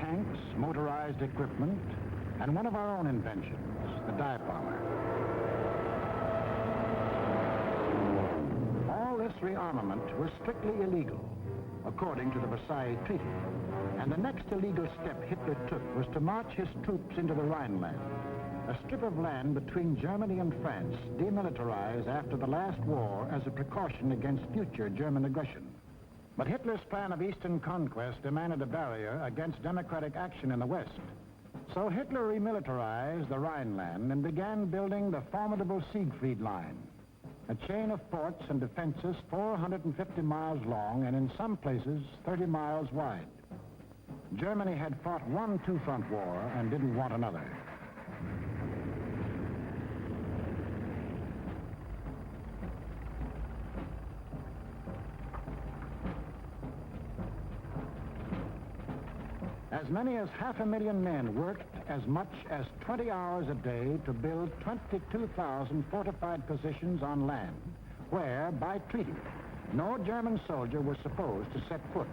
Tanks, motorized equipment, and one of our own inventions, the dive bomber. This rearmament was strictly illegal, according to the Versailles Treaty. And the next illegal step Hitler took was to march his troops into the Rhineland, a strip of land between Germany and France, demilitarized after the last war as a precaution against future German aggression. But Hitler's plan of eastern conquest demanded a barrier against democratic action in the West. So Hitler remilitarized the Rhineland and began building the formidable Siegfried Line, a chain of forts and defenses 450 miles long and in some places 30 miles wide. Germany had fought one two-front war and didn't want another. As many as 500,000 men worked as much as 20 hours a day to build 22,000 fortified positions on land, where, by treaty, no German soldier was supposed to set foot.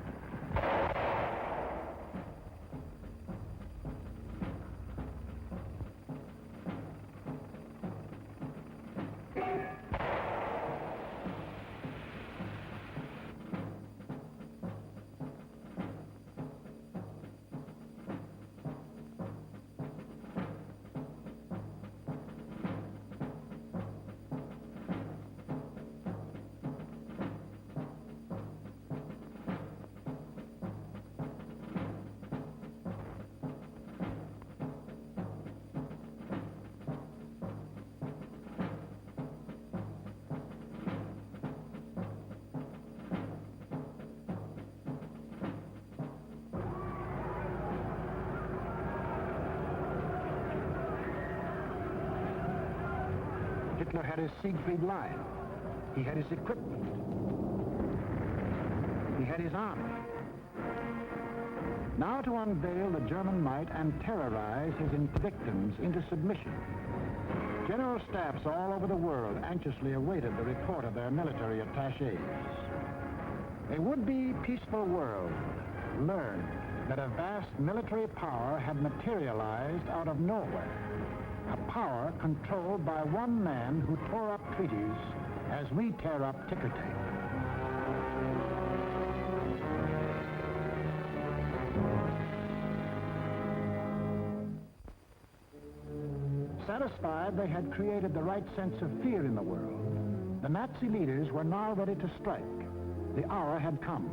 Hitler had his Siegfried Line. He had his equipment. He had his army. Now to unveil the German might and terrorize his victims into submission. General staffs all over the world anxiously awaited the report of their military attachés. A would-be peaceful world learned that a vast military power had materialized out of nowhere. A power controlled by one man who tore up treaties as we tear up ticker tape. Satisfied they had created the right sense of fear in the world, the Nazi leaders were now ready to strike. The hour had come.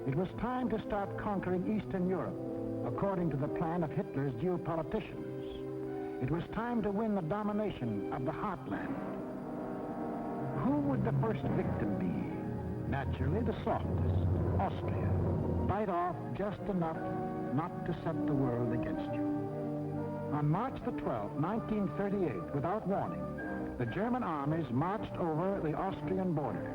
It was time to start conquering Eastern Europe, according to the plan of Hitler's geopoliticians. It was time to win the domination of the heartland. Who would the first victim be? Naturally, the softest, Austria. Bite off just enough not to set the world against you. On March the 12th, 1938, without warning, the German armies marched over the Austrian border.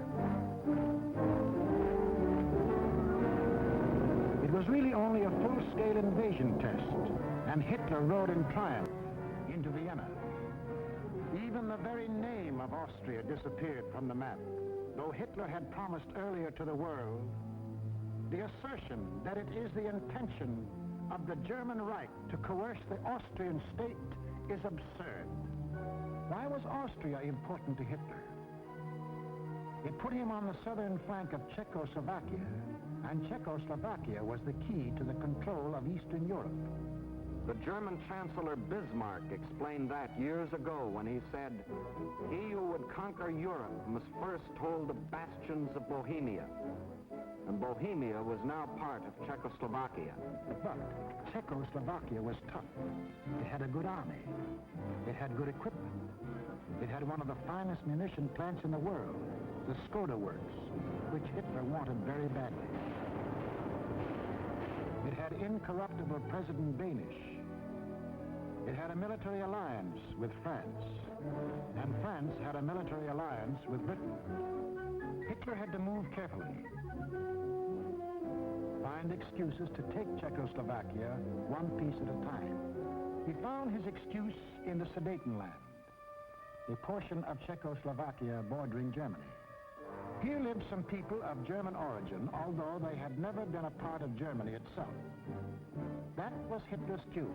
It was really only a full-scale invasion test, and Hitler rode in triumph into Vienna. Even the very name of Austria disappeared from the map, though Hitler had promised earlier to the world. The assertion that it is the intention of the German Reich to coerce the Austrian state is absurd. Why was Austria important to Hitler? It put him on the southern flank of Czechoslovakia, and Czechoslovakia was the key to the control of Eastern Europe. The German Chancellor Bismarck explained that years ago when he said, "He who would conquer Europe must first hold the bastions of Bohemia." And Bohemia was now part of Czechoslovakia. But Czechoslovakia was tough. It had a good army. It had good equipment. It had one of the finest munition plants in the world, the Skoda Works, which Hitler wanted very badly. It had incorruptible President Danish. It had a military alliance with France, and France had a military alliance with Britain. Hitler had to move carefully, find excuses to take Czechoslovakia one piece at a time. He found his excuse in the Sudetenland, a portion of Czechoslovakia bordering Germany. Here lived some people of German origin, although they had never been a part of Germany itself. That was Hitler's cue.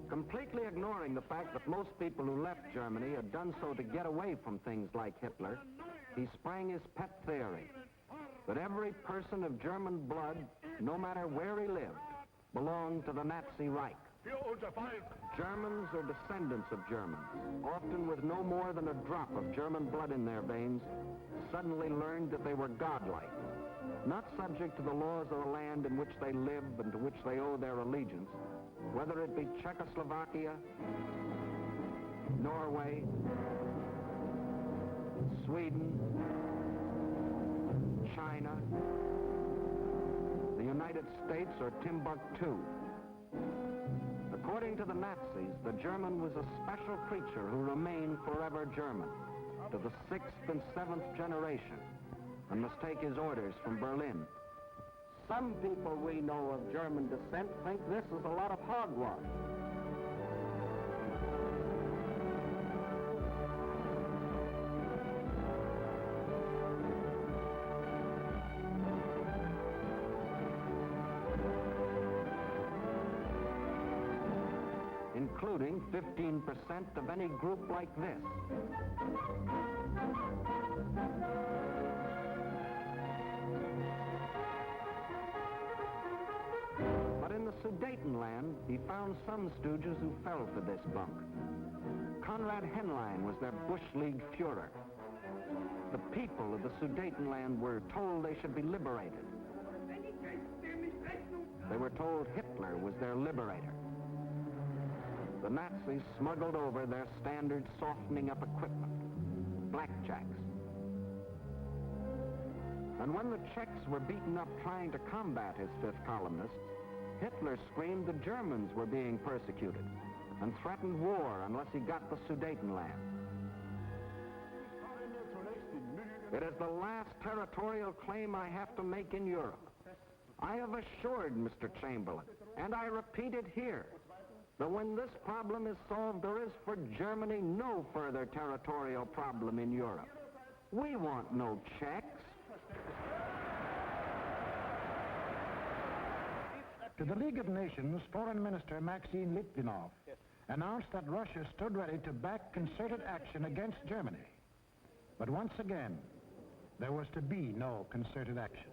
Completely ignoring the fact that most people who left Germany had done so to get away from things like Hitler, he sprang his pet theory that every person of German blood, no matter where he lived, belonged to the Nazi Reich. Germans or descendants of Germans, often with no more than a drop of German blood in their veins, suddenly learned that they were godlike, not subject to the laws of the land in which they live and to which they owe their allegiance, whether it be Czechoslovakia, Norway, Sweden, China, the United States, or Timbuktu. According to the Nazis, the German was a special creature who remained forever German, to the 6th and 7th generation, and must take his orders from Berlin. Some people we know of German descent think this is a lot of hogwash. Including 15% of any group like this. But in the Sudetenland, he found some stooges who fell for this bunk. Konrad Henlein was their Bush League Führer. The people of the Sudetenland were told they should be liberated. They were told Hitler was their liberator. The Nazis smuggled over their standard softening up equipment, blackjacks. And when the Czechs were beaten up trying to combat his fifth columnists, Hitler screamed the Germans were being persecuted and threatened war unless he got the Sudetenland. It is the last territorial claim I have to make in Europe. I have assured Mr. Chamberlain, and I repeat it here, that when this problem is solved, there is for Germany no further territorial problem in Europe. We want no Czechs. To the League of Nations, Foreign Minister Maxim Litvinov announced that Russia stood ready to back concerted action against Germany. But once again, there was to be no concerted action.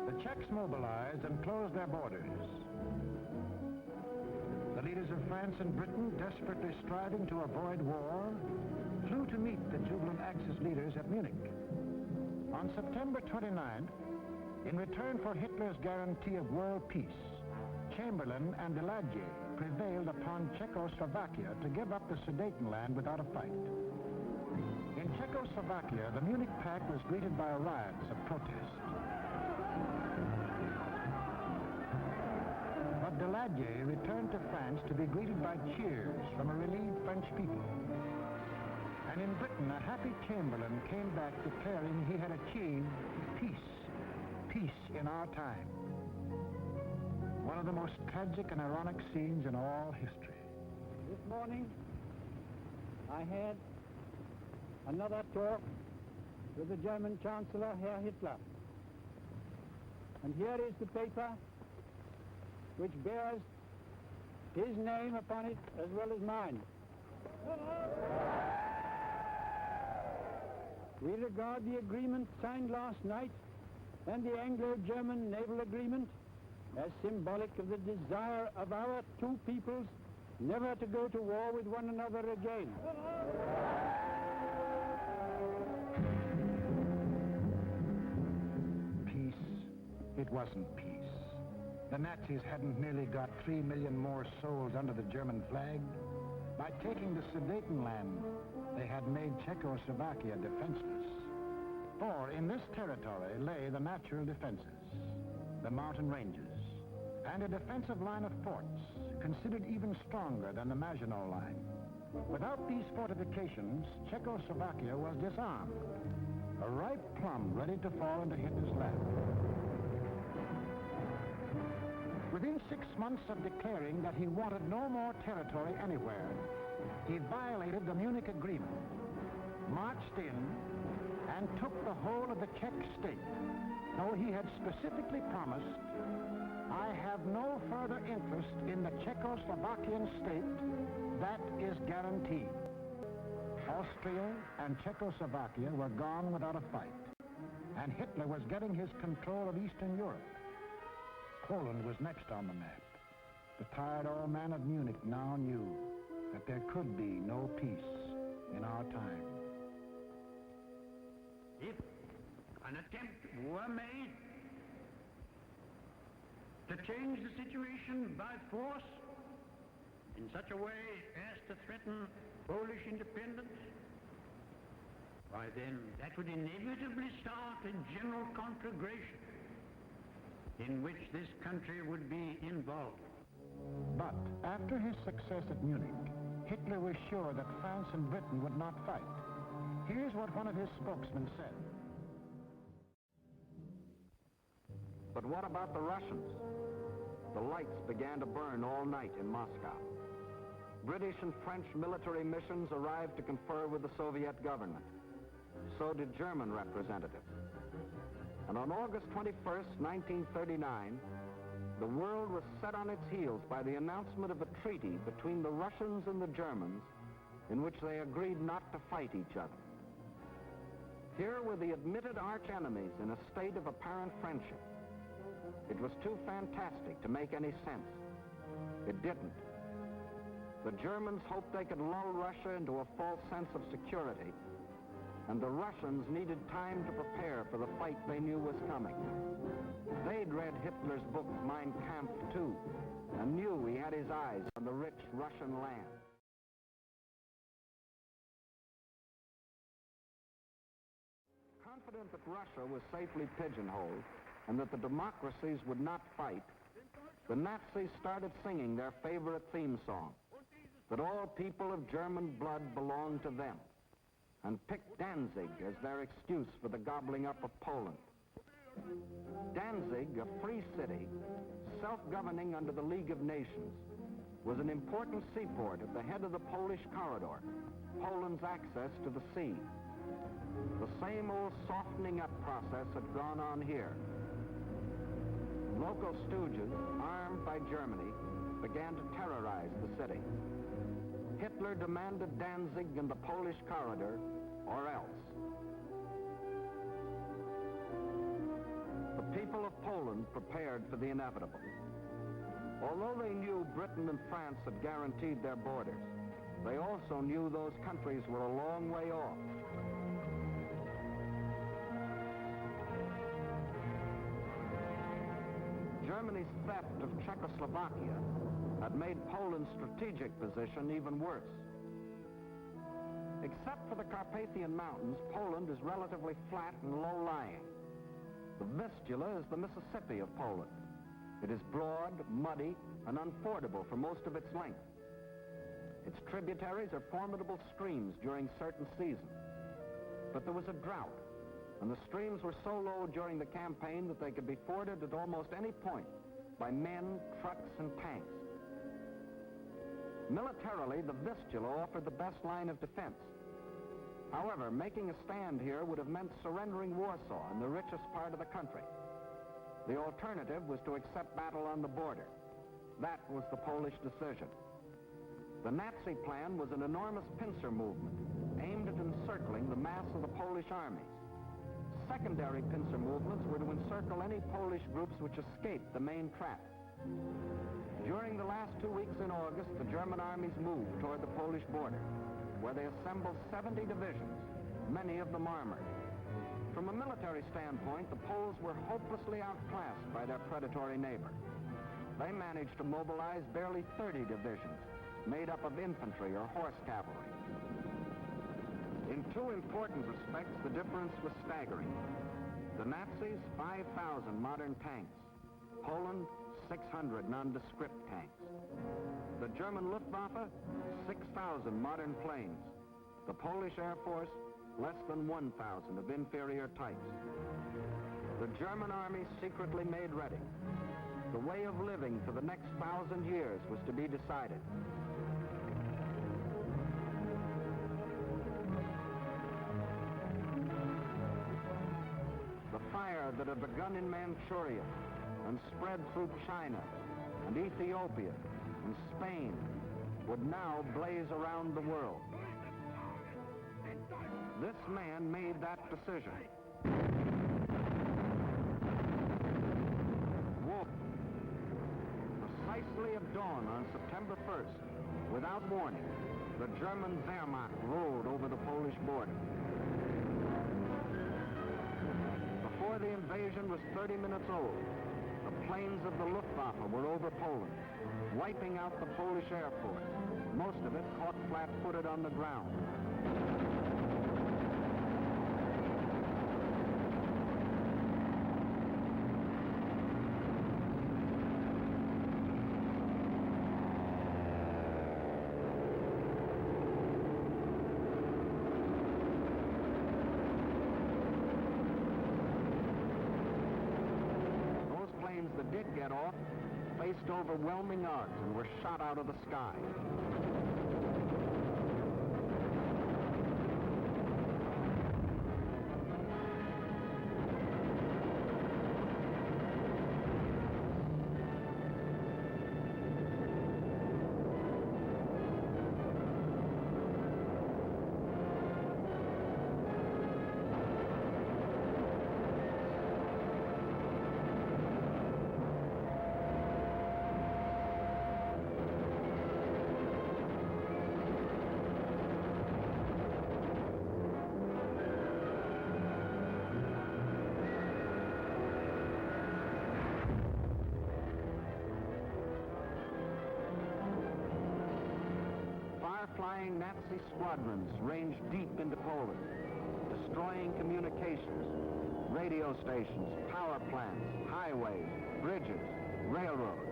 The Czechs mobilized and closed their borders. The leaders of France and Britain, desperately striving to avoid war, flew to meet the jubilant Axis leaders at Munich. On September 29th, in return for Hitler's guarantee of world peace, Chamberlain and Daladier prevailed upon Czechoslovakia to give up the Sudetenland without a fight. In Czechoslovakia, the Munich Pact was greeted by riots of protest. But Daladier returned to France to be greeted by cheers from a relieved French people. And in Britain, a happy Chamberlain came back declaring he had achieved peace, peace in our time. One of the most tragic and ironic scenes in all history. This morning, I had another talk with the German Chancellor, Herr Hitler. And here is the paper which bears his name upon it as well as mine. We regard the agreement signed last night and the Anglo-German naval agreement as symbolic of the desire of our two peoples never to go to war with one another again. Peace. It wasn't peace. The Nazis hadn't merely got 3 million more souls under the German flag. By taking the Sudetenland, they had made Czechoslovakia defenseless. For in this territory lay the natural defenses, the mountain ranges, and a defensive line of forts, considered even stronger than the Maginot Line. Without these fortifications, Czechoslovakia was disarmed, a ripe plum ready to fall into Hitler's lap. Within 6 months of declaring that he wanted no more territory anywhere, he violated the Munich Agreement, marched in, and took the whole of the Czech state, though he had specifically promised, "I have no further interest in the Czechoslovakian state. That is guaranteed." Austria and Czechoslovakia were gone without a fight, and Hitler was getting his control of Eastern Europe. Poland was next on the map. The tired old man of Munich now knew that there could be no peace in our time. If an attempt were made to change the situation by force in such a way as to threaten Polish independence, why then that would inevitably start a general conflagration in which this country would be involved. But after his success at Munich, Hitler was sure that France and Britain would not fight. Here's what one of his spokesmen said. But what about the Russians? The lights began to burn all night in Moscow. British and French military missions arrived to confer with the Soviet government. So did German representatives. And on August 21st, 1939, the world was set on its heels by the announcement of a treaty between the Russians and the Germans in which they agreed not to fight each other. Here were the admitted arch-enemies in a state of apparent friendship. It was too fantastic to make any sense. It didn't. The Germans hoped they could lull Russia into a false sense of security, and the Russians needed time to prepare for the fight they knew was coming. They'd read Hitler's book, Mein Kampf, too, and knew he had his eyes on the rich Russian land. Confident that Russia was safely pigeonholed and that the democracies would not fight, the Nazis started singing their favorite theme song, that all people of German blood belonged to them, and picked Danzig as their excuse for the gobbling up of Poland. Danzig, a free city, self-governing under the League of Nations, was an important seaport at the head of the Polish corridor, Poland's access to the sea. The same old softening up process had gone on here. Local stooges, armed by Germany, began to terrorize the city. Hitler demanded Danzig and the Polish corridor, or else. The people of Poland prepared for the inevitable. Although they knew Britain and France had guaranteed their borders, they also knew those countries were a long way off. Germany's theft of Czechoslovakia had made Poland's strategic position even worse. Except for the Carpathian Mountains, Poland is relatively flat and low-lying. The Vistula is the Mississippi of Poland. It is broad, muddy, and unfordable for most of its length. Its tributaries are formidable streams during certain seasons. But there was a drought, and the streams were so low during the campaign that they could be forded at almost any point by men, trucks, and tanks. Militarily, the Vistula offered the best line of defense. However, making a stand here would have meant surrendering Warsaw in the richest part of the country. The alternative was to accept battle on the border. That was the Polish decision. The Nazi plan was an enormous pincer movement aimed at encircling the mass of the Polish armies. Secondary pincer movements were to encircle any Polish groups which escaped the main trap. During the last 2 weeks in August, the German armies moved toward the Polish border, where they assembled 70 divisions, many of them armored. From a military standpoint, the Poles were hopelessly outclassed by their predatory neighbor. They managed to mobilize barely 30 divisions, made up of infantry or horse cavalry. In two important respects, the difference was staggering. The Nazis, 5,000 modern tanks. Poland, 600 nondescript tanks. The German Luftwaffe, 6,000 modern planes. The Polish Air Force, less than 1,000 of inferior types. The German army secretly made ready. The way of living for the next 1,000 years was to be decided. The fire that had begun in Manchuria and spread through China and Ethiopia and Spain would now blaze around the world. This man made that decision. War. Precisely at dawn on September 1st, without warning, the German Wehrmacht rolled over the Polish border. Before the invasion was 30 minutes old, the planes of the Luftwaffe were over Poland, wiping out the Polish Air Force, most of it caught flat-footed on the ground. That did get off faced overwhelming odds and were shot out of the sky. Flying Nazi squadrons ranged deep into Poland, destroying communications, radio stations, power plants, highways, bridges, railroads.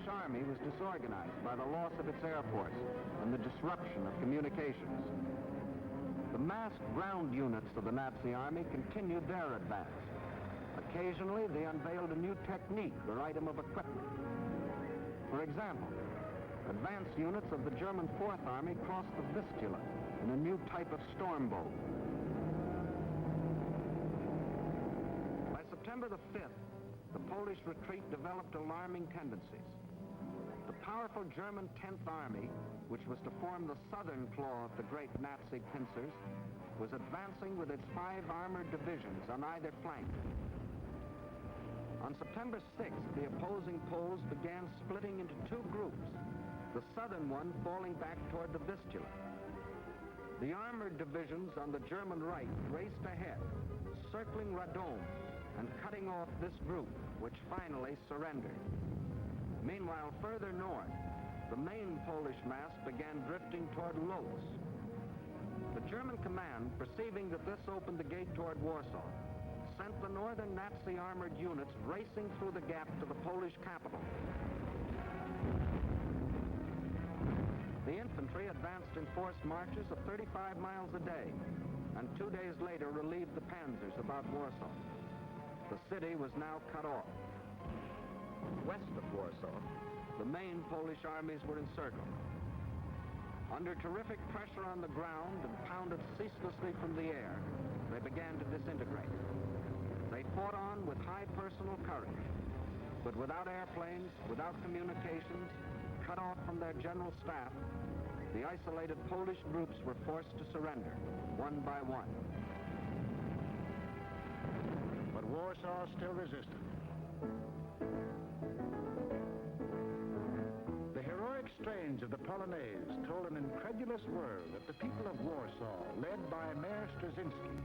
army was disorganized by the loss of its air force and the disruption of communications. The massed ground units of the Nazi army continued their advance. Occasionally, they unveiled a new technique or item of equipment. For example, advance units of the German Fourth Army crossed the Vistula in a new type of storm boat. By September the 5th, the Polish retreat developed alarming tendencies. The powerful German 10th Army, which was to form the southern claw of the great Nazi pincers, was advancing with its 5 armored divisions on either flank. On September 6th, the opposing Poles began splitting into 2 groups, the southern one falling back toward the Vistula. The armored divisions on the German right raced ahead, circling Radom and cutting off this group, which finally surrendered. Meanwhile, further north, the main Polish mass began drifting toward Lodz. The German command, perceiving that this opened the gate toward Warsaw, sent the northern Nazi armored units racing through the gap to the Polish capital. The infantry advanced in forced marches of 35 miles a day, and 2 days later relieved the panzers about Warsaw. The city was now cut off. West of Warsaw, the main Polish armies were encircled. Under terrific pressure on the ground and pounded ceaselessly from the air, they began to disintegrate. They fought on with high personal courage, but without airplanes, without communications, cut off from their general staff, the isolated Polish groups were forced to surrender, one by one. But Warsaw still resisted. The heroic strains of the Polonaise told an incredulous world that the people of Warsaw, led by Mayor Straczynski,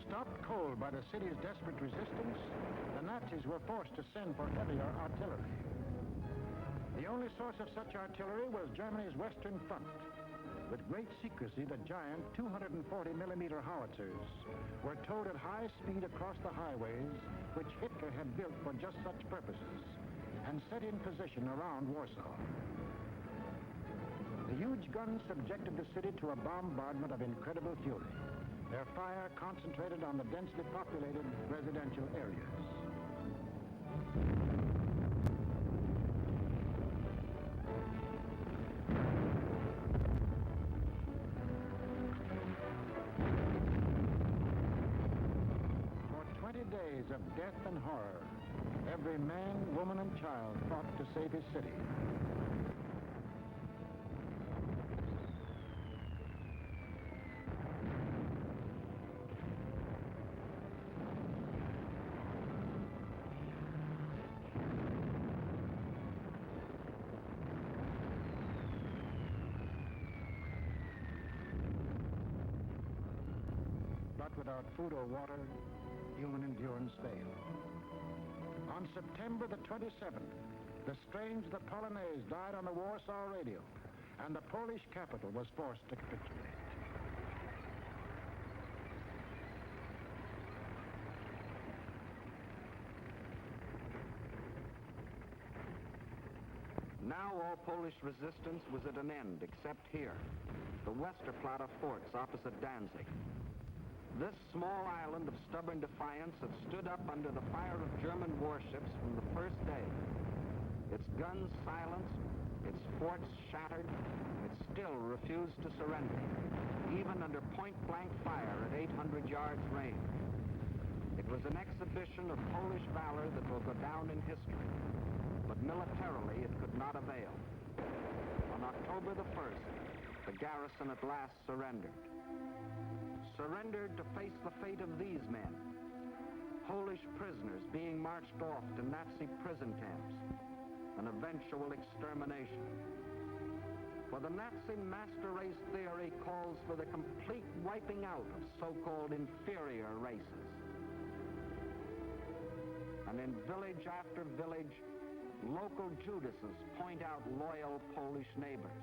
stopped cold by the city's desperate resistance, the Nazis were forced to send for heavier artillery. The only source of such artillery was Germany's Western Front. With great secrecy, the giant 240-millimeter howitzers were towed at high speed across the highways which Hitler had built for just such purposes and set in position around Warsaw. The huge guns subjected the city to a bombardment of incredible fury. Their fire concentrated on the densely populated residential areas. For 20 days of death and horror, every man, woman, and child fought to save his city. Without food or water, human endurance failed. On September the 27th, the strains of the Polonaise died on the Warsaw radio, and the Polish capital was forced to capitulate. Now all Polish resistance was at an end, except here, the Westerplatte forts opposite Danzig. This small island of stubborn defiance had stood up under the fire of German warships from the first day. Its guns silenced, its forts shattered, it still refused to surrender, even under point-blank fire at 800 yards range. It was an exhibition of Polish valor that will go down in history, but militarily it could not avail. On October the 1st, the garrison at last surrendered. Surrendered to face the fate of these men, Polish prisoners being marched off to Nazi prison camps, an eventual extermination. For the Nazi master race theory calls for the complete wiping out of so-called inferior races. And in village after village, local Judases point out loyal Polish neighbors.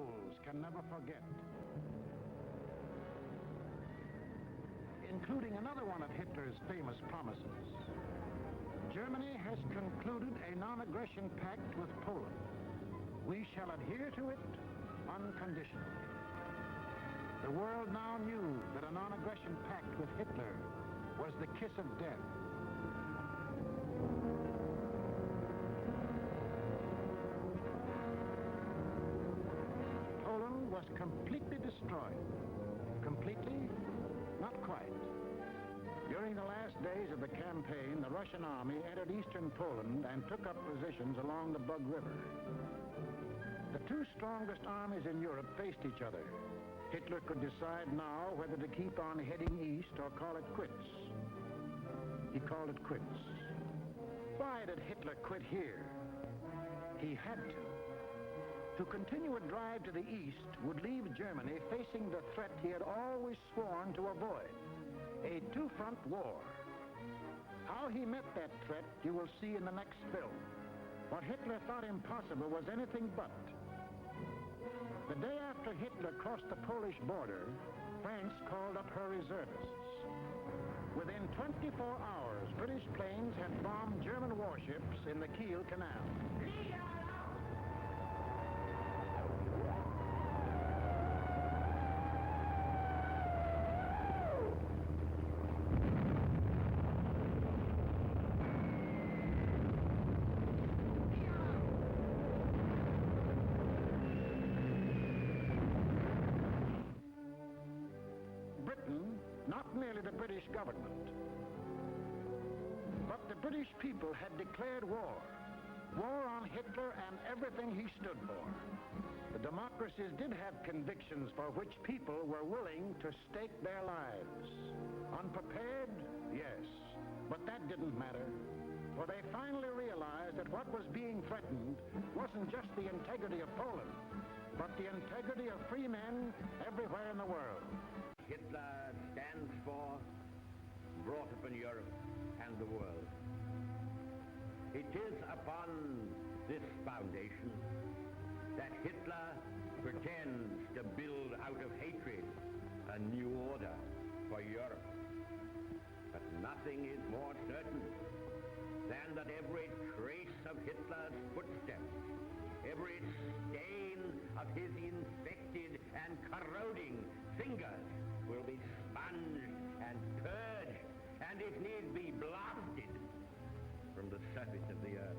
souls can never forget. Including another one of Hitler's famous promises. Germany has concluded a non-aggression pact with Poland. We shall adhere to it unconditionally. The world now knew that a non-aggression pact with Hitler was the kiss of death. Poland was completely destroyed. Completely? Not quite. During the last days of the campaign, the Russian army entered eastern Poland and took up positions along the Bug River. The two strongest armies in Europe faced each other. Hitler could decide now whether to keep on heading east or call it quits. He called it quits. Why did Hitler quit here? He had to. To continue a drive to the east would leave Germany facing the threat he had always sworn to avoid, a two-front war. How he met that threat you will see in the next film. What Hitler thought impossible was anything but. The day after Hitler crossed the Polish border, France called up her reservists. Within 24 hours, British planes had bombed German warships in the Kiel Canal. Not merely the British government, but the British people had declared war. War on Hitler and everything he stood for. The democracies did have convictions for which people were willing to stake their lives. Unprepared? Yes. But that didn't matter. For they finally realized that what was being threatened wasn't just the integrity of Poland, but the integrity of free men everywhere in the world. Hitler stands for brought upon Europe and the world. It is upon this foundation that Hitler pretends to build out of hatred a new order for Europe. But nothing is more certain than that every trace of Hitler's footsteps, every stain of his infected and corroding fingers will be sponged and purged, and if need be, blasted from the surface of the earth.